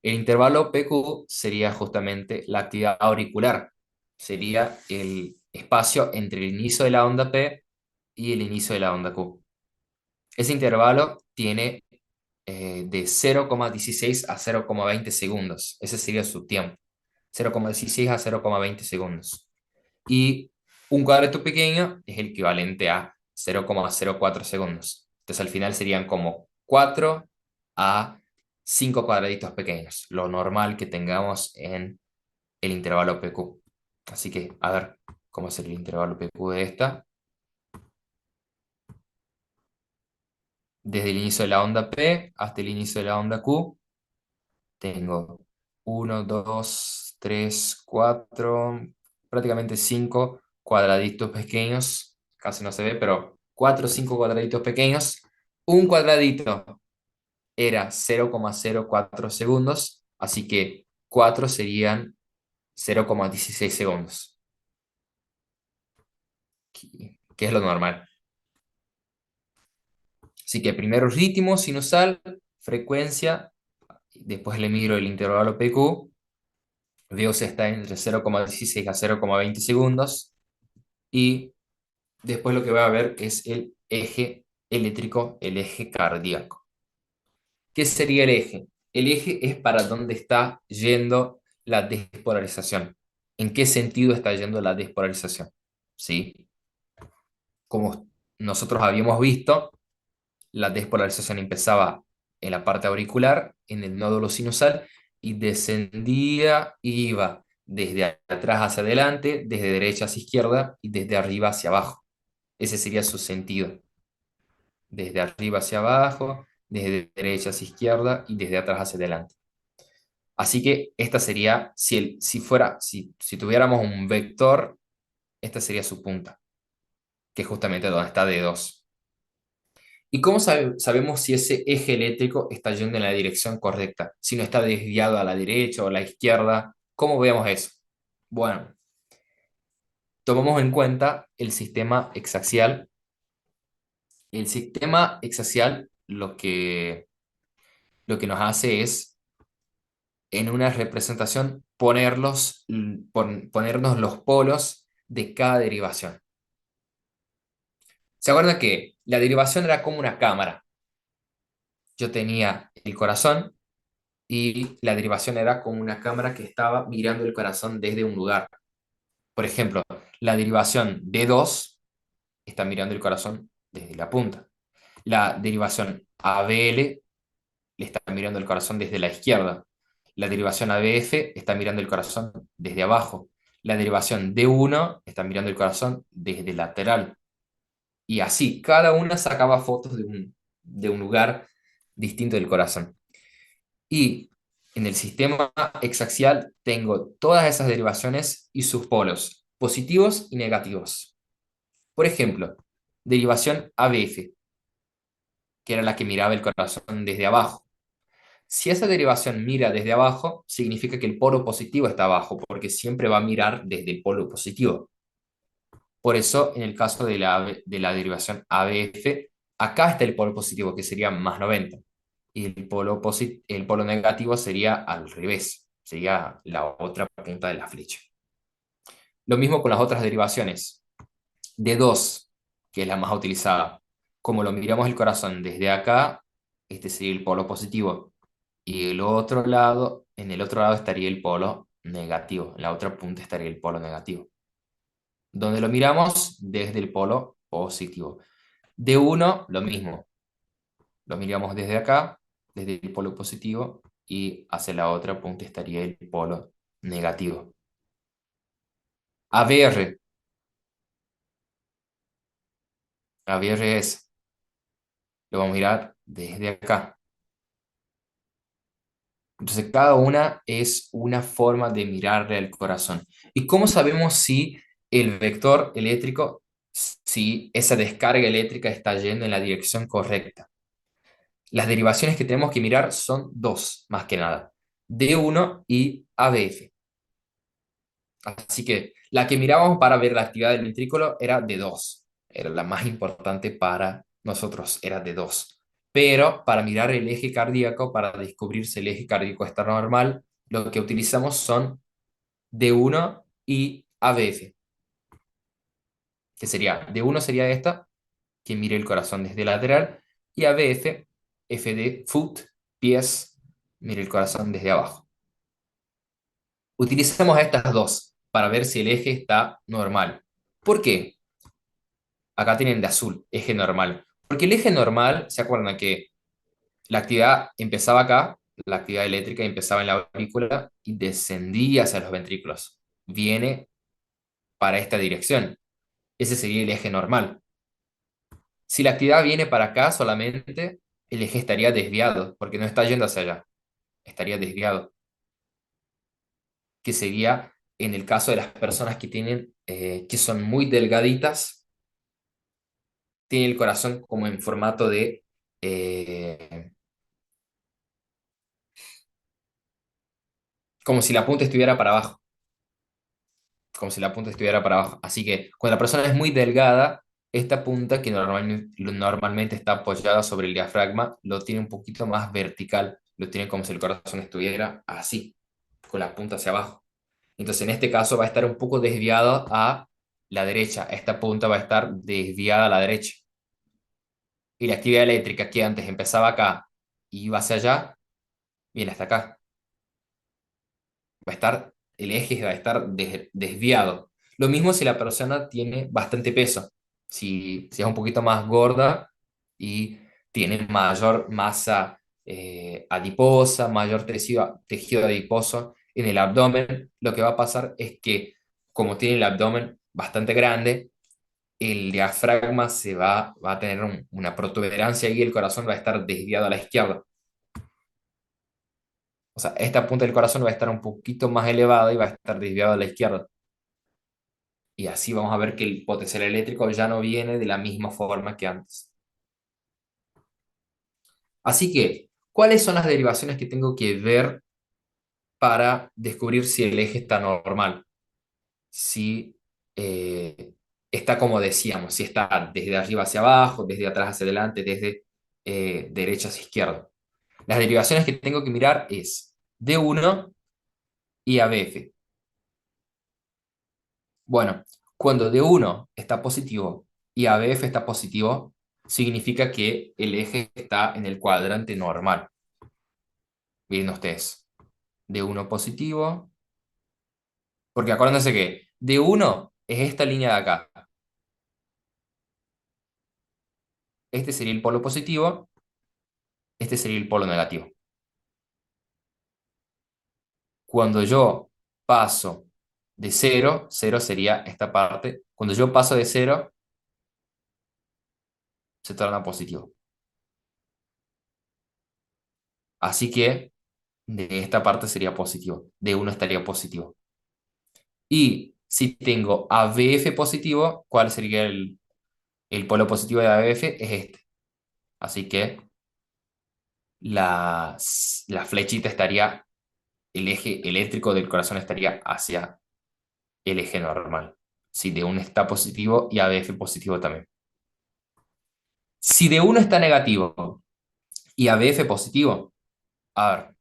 El intervalo PQ sería justamente la actividad auricular. Sería el espacio entre el inicio de la onda P y el inicio de la onda Q. Ese intervalo tiene de 0,16 a 0,20 segundos. Ese sería su tiempo. 0,16 a 0,20 segundos. Y un cuadrito pequeño es el equivalente a 0,04 segundos. Entonces al final serían como 4 a 5 cuadraditos pequeños, lo normal que tengamos en el intervalo PQ. Así que, a ver, ¿cómo es el intervalo PQ de esta? Desde el inicio de la onda P hasta el inicio de la onda Q, tengo uno, 2, 3, 4, prácticamente 5 cuadraditos pequeños, casi no se ve, pero 4 o 5 cuadraditos pequeños. Un cuadradito era 0,04 segundos, así que 4 serían 0,16 segundos, que es lo normal. Así que primero ritmo sinusal, frecuencia, después le miro el intervalo PQ, veo si está entre 0,16 a 0,20 segundos y después lo que voy a ver es el eje eléctrico, el eje cardíaco. ¿Qué sería el eje? El eje es para dónde está yendo la despolarización. ¿En qué sentido está yendo la despolarización? ¿Sí? Como nosotros habíamos visto, la despolarización empezaba en la parte auricular, en el nódulo sinusal, y descendía y iba desde atrás hacia adelante, desde derecha hacia izquierda y desde arriba hacia abajo. Ese sería su sentido. Desde arriba hacia abajo, desde derecha hacia izquierda y desde atrás hacia adelante. Así que esta sería, si tuviéramos un vector, esta sería su punta, que es justamente donde está D2. ¿Y cómo sabemos si ese eje eléctrico está yendo en la dirección correcta? Si no está desviado a la derecha o a la izquierda, ¿cómo vemos eso? Bueno, tomamos en cuenta el sistema exaxial. El sistema exaxial lo que nos hace es, en una representación, ponernos los polos de cada derivación. ¿Se acuerdan que la derivación era como una cámara? Yo tenía el corazón y la derivación era como una cámara que estaba mirando el corazón desde un lugar. Por ejemplo, la derivación D2 está mirando el corazón desde la punta. La derivación ABL le está mirando el corazón desde la izquierda. La derivación ABF está mirando el corazón desde abajo. La derivación D1 está mirando el corazón desde lateral. Y así, cada una sacaba fotos de un lugar distinto del corazón. Y en el sistema exaxial tengo todas esas derivaciones y sus polos, positivos y negativos. Por ejemplo, derivación ABF, que era la que miraba el corazón desde abajo. Si esa derivación mira desde abajo, significa que el polo positivo está abajo, porque siempre va a mirar desde el polo positivo. Por eso, en el caso de la derivación ABF, acá está el polo positivo, que sería más 90. Y el polo negativo sería al revés, sería la otra punta de la flecha. Lo mismo con las otras derivaciones. D2, que es la más utilizada. Como lo miramos el corazón desde acá, este sería el polo positivo. Y en el otro lado estaría el polo negativo. En la otra punta estaría el polo negativo. Donde lo miramos desde el polo positivo. D1, lo mismo. Lo miramos desde acá, desde el polo positivo, y hacia la otra punta estaría el polo negativo. ABR. ABR lo vamos a mirar desde acá. Entonces, cada una es una forma de mirarle al corazón. ¿Y cómo sabemos si el vector eléctrico, si esa descarga eléctrica está yendo en la dirección correcta? Las derivaciones que tenemos que mirar son dos, más que nada, D1 y ABF. Así que la que mirábamos para ver la actividad del ventrículo era D2, era la más importante para nosotros, era D2. Pero para mirar el eje cardíaco, para descubrir si el eje cardíaco está normal, lo que utilizamos son D1 y ABF, que sería, D1 sería esta, que mire el corazón desde lateral, y ABF, FD, foot, pies, mire el corazón desde abajo. Utilizamos estas dos para ver si el eje está normal. ¿Por qué? Acá tienen de azul, eje normal. Porque el eje normal, ¿se acuerdan que la actividad empezaba acá, la actividad eléctrica empezaba en la aurícula y descendía hacia los ventrículos? Viene para esta dirección. Ese sería el eje normal. Si la actividad viene para acá solamente, el eje estaría desviado, porque no está yendo hacia allá, estaría desviado, que sería en el caso de las personas que son muy delgaditas, tienen el corazón como en formato de, eh, como si la punta estuviera para abajo, como si la punta estuviera para abajo. Así que cuando la persona es muy delgada, esta punta que normalmente está apoyada sobre el diafragma, lo tiene un poquito más vertical, lo tiene como si el corazón estuviera así, con la punta hacia abajo. Entonces, en este caso va a estar un poco desviado a la derecha. Esta punta va a estar desviada a la derecha. Y la actividad eléctrica que antes empezaba acá y iba hacia allá, viene hasta acá. Va a estar, el eje va a estar desviado. Lo mismo si la persona tiene bastante peso. Si es un poquito más gorda y tiene mayor masa adiposa, mayor tejido adiposo en el abdomen, lo que va a pasar es que como tiene el abdomen bastante grande, el diafragma va a tener una protuberancia y el corazón va a estar desviado a la izquierda. O sea, esta punta del corazón va a estar un poquito más elevada y va a estar desviado a la izquierda. Y así vamos a ver que el potencial eléctrico ya no viene de la misma forma que antes. Así que, ¿cuáles son las derivaciones que tengo que ver para descubrir si el eje está normal? Si eh, está como decíamos, si está desde arriba hacia abajo, desde atrás hacia adelante, desde derecha hacia izquierda. Las derivaciones que tengo que mirar es D1 y ABF. Bueno, cuando D1 está positivo y ABF está positivo, significa que el eje está en el cuadrante normal. Miren ustedes, D1 positivo, porque acuérdense que D1 es esta línea de acá. Este sería el polo positivo, este sería el polo negativo. Cuando yo paso de cero, cero sería esta parte. Cuando yo paso de cero, se torna positivo. Así que de esta parte sería positivo, D1 estaría positivo. Y si tengo ABF positivo, ¿cuál sería el polo positivo de ABF? Es este. Así que la flechita estaría, el eje eléctrico del corazón estaría hacia el eje normal. Si de uno está positivo y ABF positivo también. Si de uno está negativo y ABF positivo, a ver,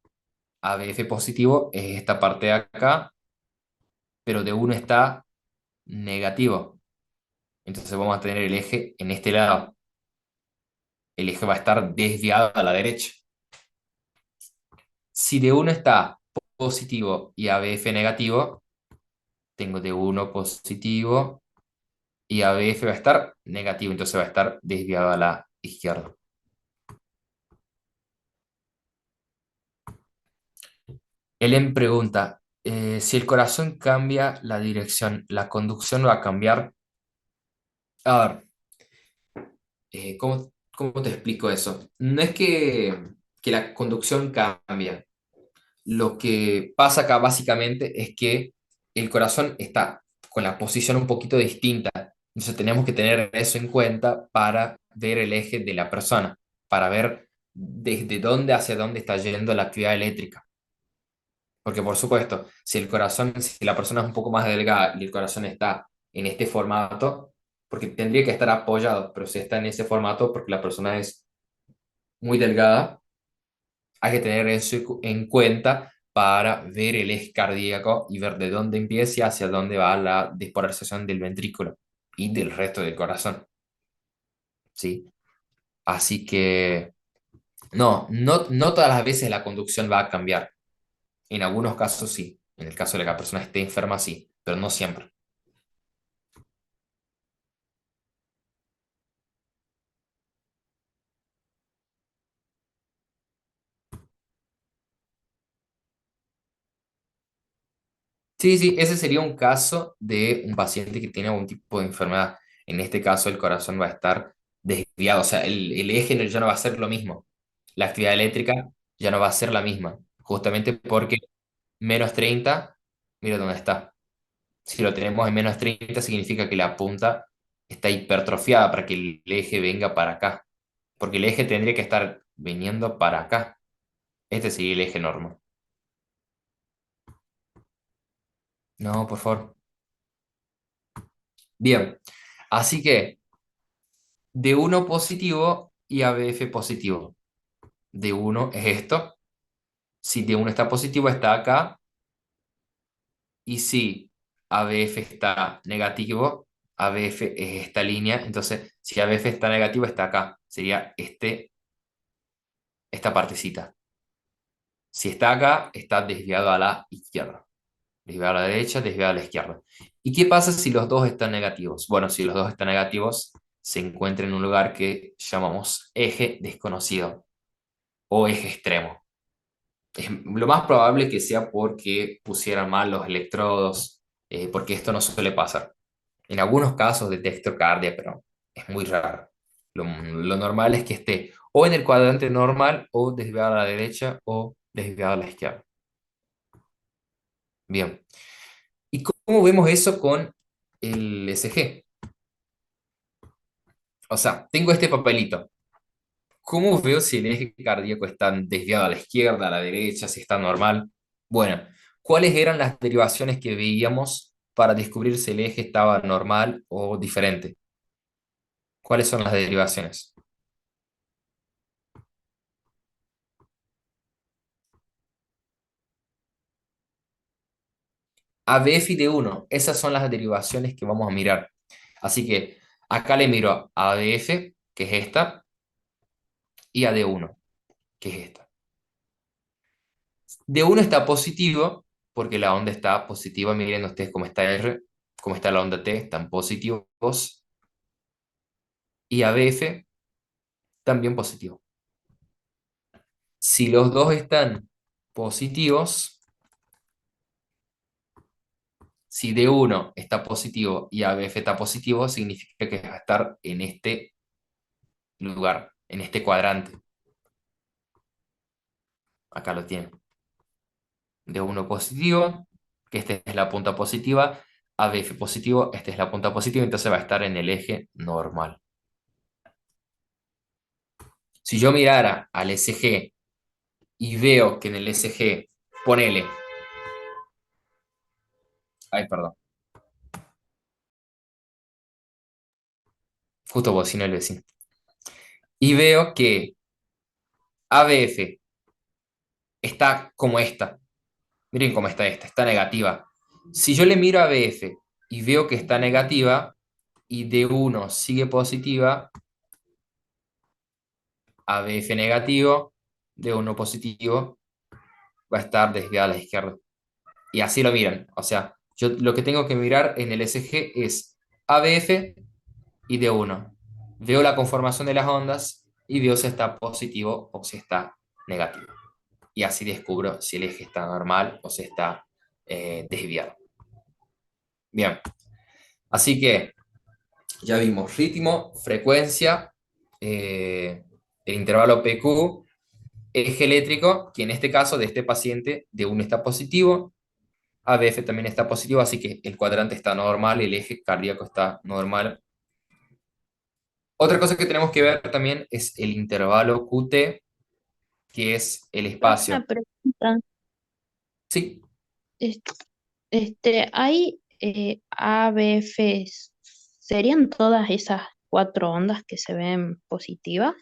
ABF positivo es esta parte de acá, pero de uno está negativo. Entonces vamos a tener el eje en este lado. El eje va a estar desviado a la derecha. Si de uno está positivo y ABF negativo, tengo de uno positivo y ABF va a estar negativo, entonces va a estar desviado a la izquierda. Ellen pregunta, si el corazón cambia la dirección, ¿la conducción va a cambiar? A ver, ¿cómo te explico eso? No es que la conducción cambia. Lo que pasa acá básicamente es que el corazón está con la posición un poquito distinta. Entonces tenemos que tener eso en cuenta para ver el eje de la persona, para ver desde dónde hacia dónde está yendo la actividad eléctrica. Porque por supuesto, si la persona es un poco más delgada y el corazón está en este formato, porque tendría que estar apoyado, pero si está en ese formato porque la persona es muy delgada, hay que tener eso en cuenta para ver el eje cardíaco y ver de dónde empieza y hacia dónde va la despolarización del ventrículo y del resto del corazón, ¿sí? Así que no todas las veces la conducción va a cambiar. En algunos casos sí. En el caso de que la persona esté enferma, sí, pero no siempre. Sí, sí, ese sería un caso de un paciente que tiene algún tipo de enfermedad. En este caso, el corazón va a estar desviado, o sea, el eje ya no va a ser lo mismo. La actividad eléctrica ya no va a ser la misma, justamente porque -30, mira dónde está. Si lo tenemos en -30, significa que la punta está hipertrofiada para que el eje venga para acá, porque el eje tendría que estar viniendo para acá. Este sería el eje normal. No, por favor. Bien, así que d uno positivo y ABF positivo. D uno es esto. Si d uno está positivo, está acá. Y si ABF está negativo, ABF es esta línea. Entonces, si ABF está negativo, está acá. Sería esta partecita. Si está acá, está desviado a la izquierda. Desviado a la derecha, desviado a la izquierda. ¿Y qué pasa si los dos están negativos? Bueno, si los dos están negativos, se encuentra en un lugar que llamamos eje desconocido o eje extremo. Lo más probable que sea porque pusieran mal los electrodos, porque esto no suele pasar. En algunos casos detecto cardia, pero es muy raro. Lo normal es que esté o en el cuadrante normal o desviado a la derecha o desviado a la izquierda. Bien. ¿Y cómo vemos eso con el ECG? O sea, tengo este papelito. ¿Cómo veo si el eje cardíaco está desviado a la izquierda, a la derecha, si está normal? Bueno, ¿cuáles eran las derivaciones que veíamos para descubrir si el eje estaba normal o diferente? ¿Cuáles son las derivaciones? ABF y D1, esas son las derivaciones que vamos a mirar. Así que acá le miro a ABF, que es esta, y a D1, que es esta. D1 está positivo porque la onda está positiva. Miren ustedes cómo está R, cómo está la onda T, están positivos. Y ABF también positivo. Si los dos están positivos, si D1 está positivo y ABF está positivo, significa que va a estar en este lugar, en este cuadrante. Acá lo tienen. D1 positivo, que esta es la punta positiva. ABF positivo, esta es la punta positiva, entonces va a estar en el eje normal. Si yo mirara al SG y veo que en el SG, ponele, ay, perdón, justo bocina el vecino, y veo que ABF está como esta, miren cómo está esta, está negativa. Si yo le miro a ABF y veo que está negativa y D1 sigue positiva, ABF negativo, D1 positivo, va a estar desviada a la izquierda. Y así lo miran. O sea, yo lo que tengo que mirar en el SG es ABF y D1. Veo la conformación de las ondas y veo si está positivo o si está negativo. Y así descubro si el eje está normal o si está desviado. Bien, así que ya vimos ritmo, frecuencia, el intervalo PQ, eje eléctrico, que en este caso de este paciente de uno está positivo, ABF también está positivo, así que el cuadrante está normal, el eje cardíaco está normal. Otra cosa que tenemos que ver también es el intervalo QT, que es el Una espacio. pregunta. Sí, es- ¿Hay ABFs? ¿Serían todas esas cuatro ondas que se ven positivas?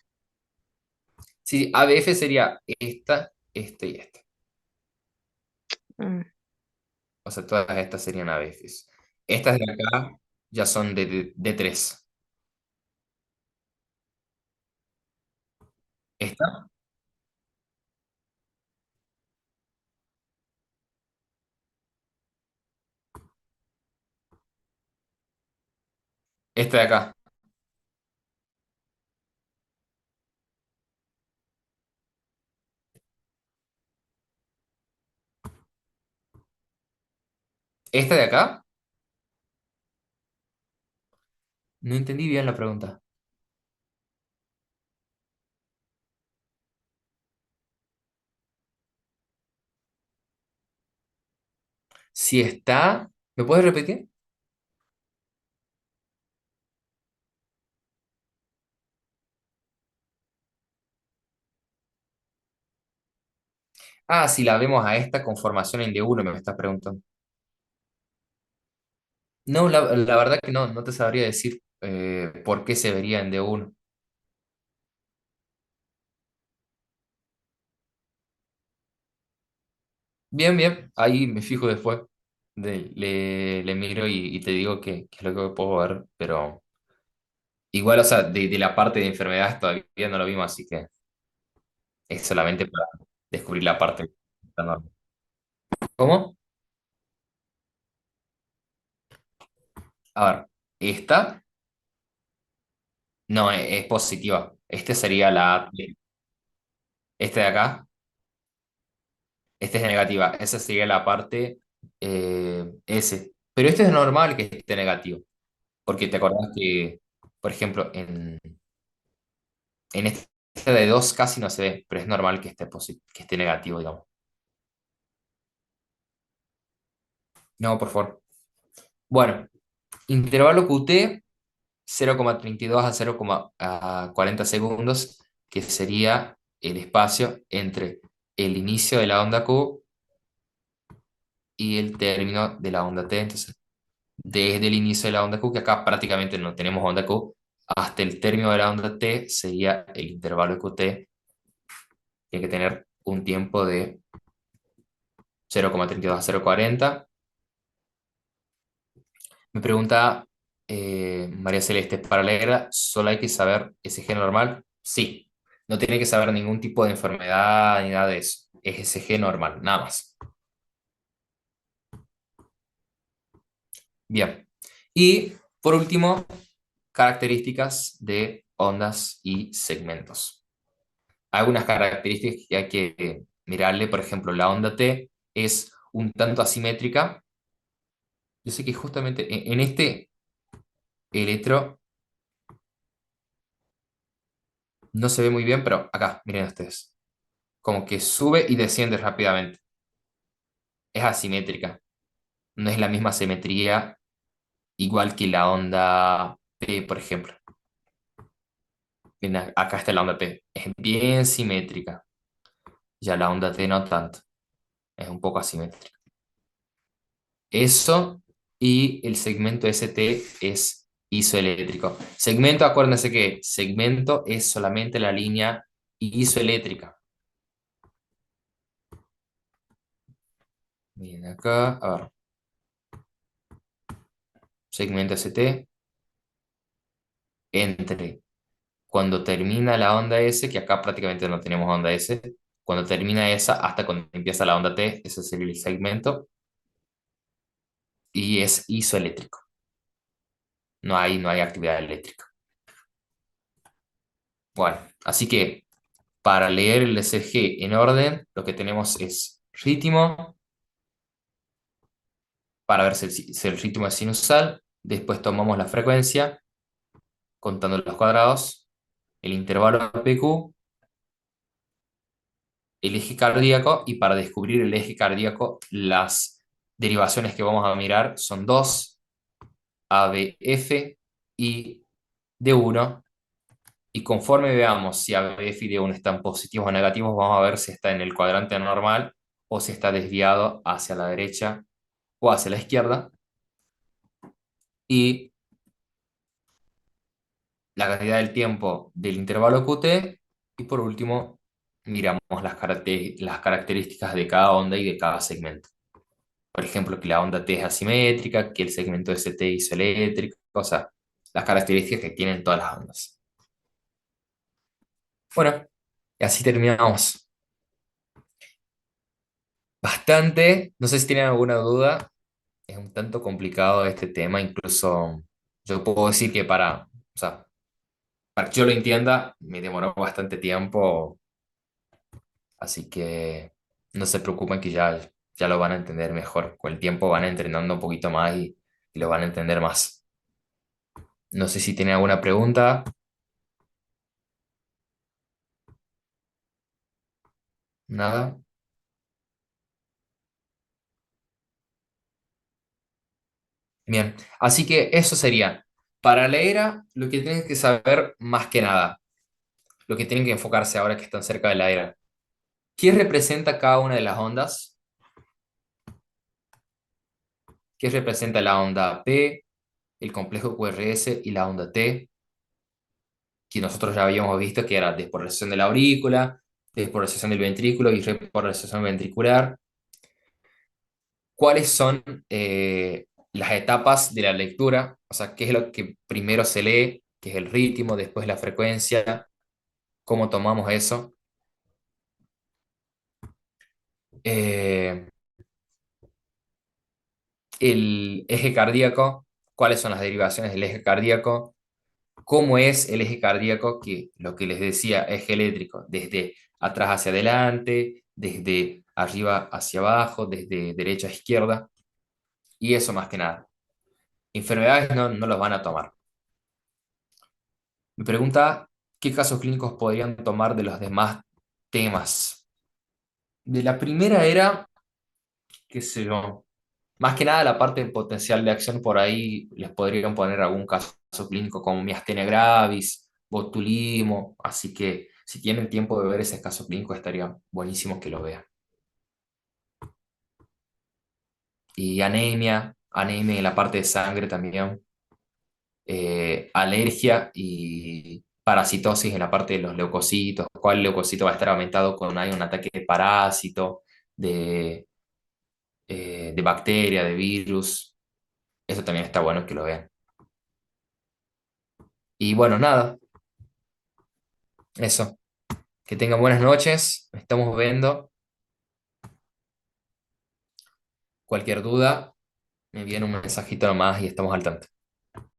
sí, ABF sería esta, este y este. Mm, O sea, todas estas serían ABFs. Estas de acá ya son de 3. Esta, esta de acá, esta de acá, no entendí bien la pregunta. Si está, ¿me puedes repetir? Ah, si la vemos a esta conformación en D1, me estás preguntando. No, la verdad que no, no te sabría decir por qué se vería en D1. Bien, bien, ahí me fijo después. Le miro y te digo qué es lo que puedo ver, pero igual, o sea, de la parte de enfermedades todavía no lo vimos, así que es solamente para descubrir la parte normal. ¿Cómo? A ver, esta no es positiva. Este sería la este de acá, este es negativa. Esa sería la parte S. Pero este es normal que esté negativo, porque te acordás que, por ejemplo, en este de 2 casi no se ve, pero es normal que esté, que esté negativo, digamos. No, por favor. Bueno, intervalo QT 0,32 a 0,40 segundos, que sería el espacio entre el inicio de la onda Q y el término de la onda T. Entonces, desde el inicio de la onda Q, que acá prácticamente no tenemos onda Q, hasta el término de la onda T sería el intervalo QT, tiene que tener un tiempo de 0,32 a 0,40. Me pregunta María Celeste, para leerla, ¿solo hay que saber SG normal? Sí, no tiene que saber ningún tipo de enfermedad ni nada de eso. Es SG normal, nada más. Bien. Y por último, características de ondas y segmentos. Algunas características que hay que mirarle, por ejemplo, la onda T es un tanto asimétrica. Yo sé que justamente en este electro no se ve muy bien, pero acá, miren ustedes. Como que sube y desciende rápidamente. Es asimétrica. No es la misma simetría, igual que la onda P, por ejemplo. Miren, acá está la onda P. Es bien simétrica. Ya la onda T no tanto. Es un poco asimétrica. Eso y el segmento ST es isoeléctrico. Segmento, acuérdense que segmento es solamente la línea isoeléctrica. Miren acá, a ver. Segmento ST entre cuando termina la onda S, que acá prácticamente no tenemos onda S, cuando termina esa hasta cuando empieza la onda T, ese sería el segmento, y es isoeléctrico. No hay actividad eléctrica. Bueno, así que para leer el ECG en orden, lo que tenemos es ritmo, para ver si el ritmo es sinusal, después tomamos la frecuencia, contando los cuadrados, el intervalo PQ, el eje cardíaco, y para descubrir el eje cardíaco, las derivaciones que vamos a mirar son dos, ABF y D1, y conforme veamos si ABF y D1 están positivos o negativos, vamos a ver si está en el cuadrante normal o si está desviado hacia la derecha o hacia la izquierda, y la cantidad del tiempo del intervalo QT, y por último, miramos las características de cada onda y de cada segmento. Por ejemplo, que la onda T es asimétrica, que el segmento ST es isoeléctrico, o sea, las características que tienen todas las ondas. Bueno, y así terminamos. Bastante, no sé si tienen alguna duda, es un tanto complicado este tema, incluso yo puedo decir que o sea, para que yo lo entienda, me demoró bastante tiempo, así que no se preocupen que ya lo van a entender mejor. Con el tiempo van entrenando un poquito más y lo van a entender más. No sé si tienen alguna pregunta. Nada. Bien, así que eso sería. Para la era, lo que tienen que saber más que nada, lo que tienen que enfocarse ahora que están cerca de la era. ¿Qué representa cada una de las ondas? que representa la onda P, el complejo QRS y la onda T, que nosotros ya habíamos visto que era despolarización de la aurícula, despolarización del ventrículo y repolarización ventricular. ¿Cuáles son las etapas de la lectura? O sea, ¿qué es lo que primero se lee? ¿Qué es el ritmo? Después la frecuencia. ¿Cómo tomamos eso? Eh, el eje cardíaco, ¿cuáles son las derivaciones del eje cardíaco? ¿Cómo es el eje cardíaco? Que lo que les decía, eje eléctrico, desde atrás hacia adelante, desde arriba hacia abajo, desde derecha a izquierda, y eso más que nada. Enfermedades no los van a tomar. Me pregunta qué casos clínicos podrían tomar de los demás temas. De la primera era, qué sé yo, más que nada la parte de potencial de acción, por ahí les podrían poner algún caso clínico como miastenia gravis, botulismo, así que si tienen tiempo de ver ese caso clínico estaría buenísimo que lo vean. Y anemia en la parte de sangre también, alergia y parasitosis en la parte de los leucocitos, cuál leucocito va a estar aumentado cuando hay un ataque de parásito, de, de bacteria, de virus, eso también está bueno que lo vean. Y bueno, nada, eso. Que tengan buenas noches. Nos estamos viendo. Cualquier duda, me envían un mensajito nomás y estamos al tanto.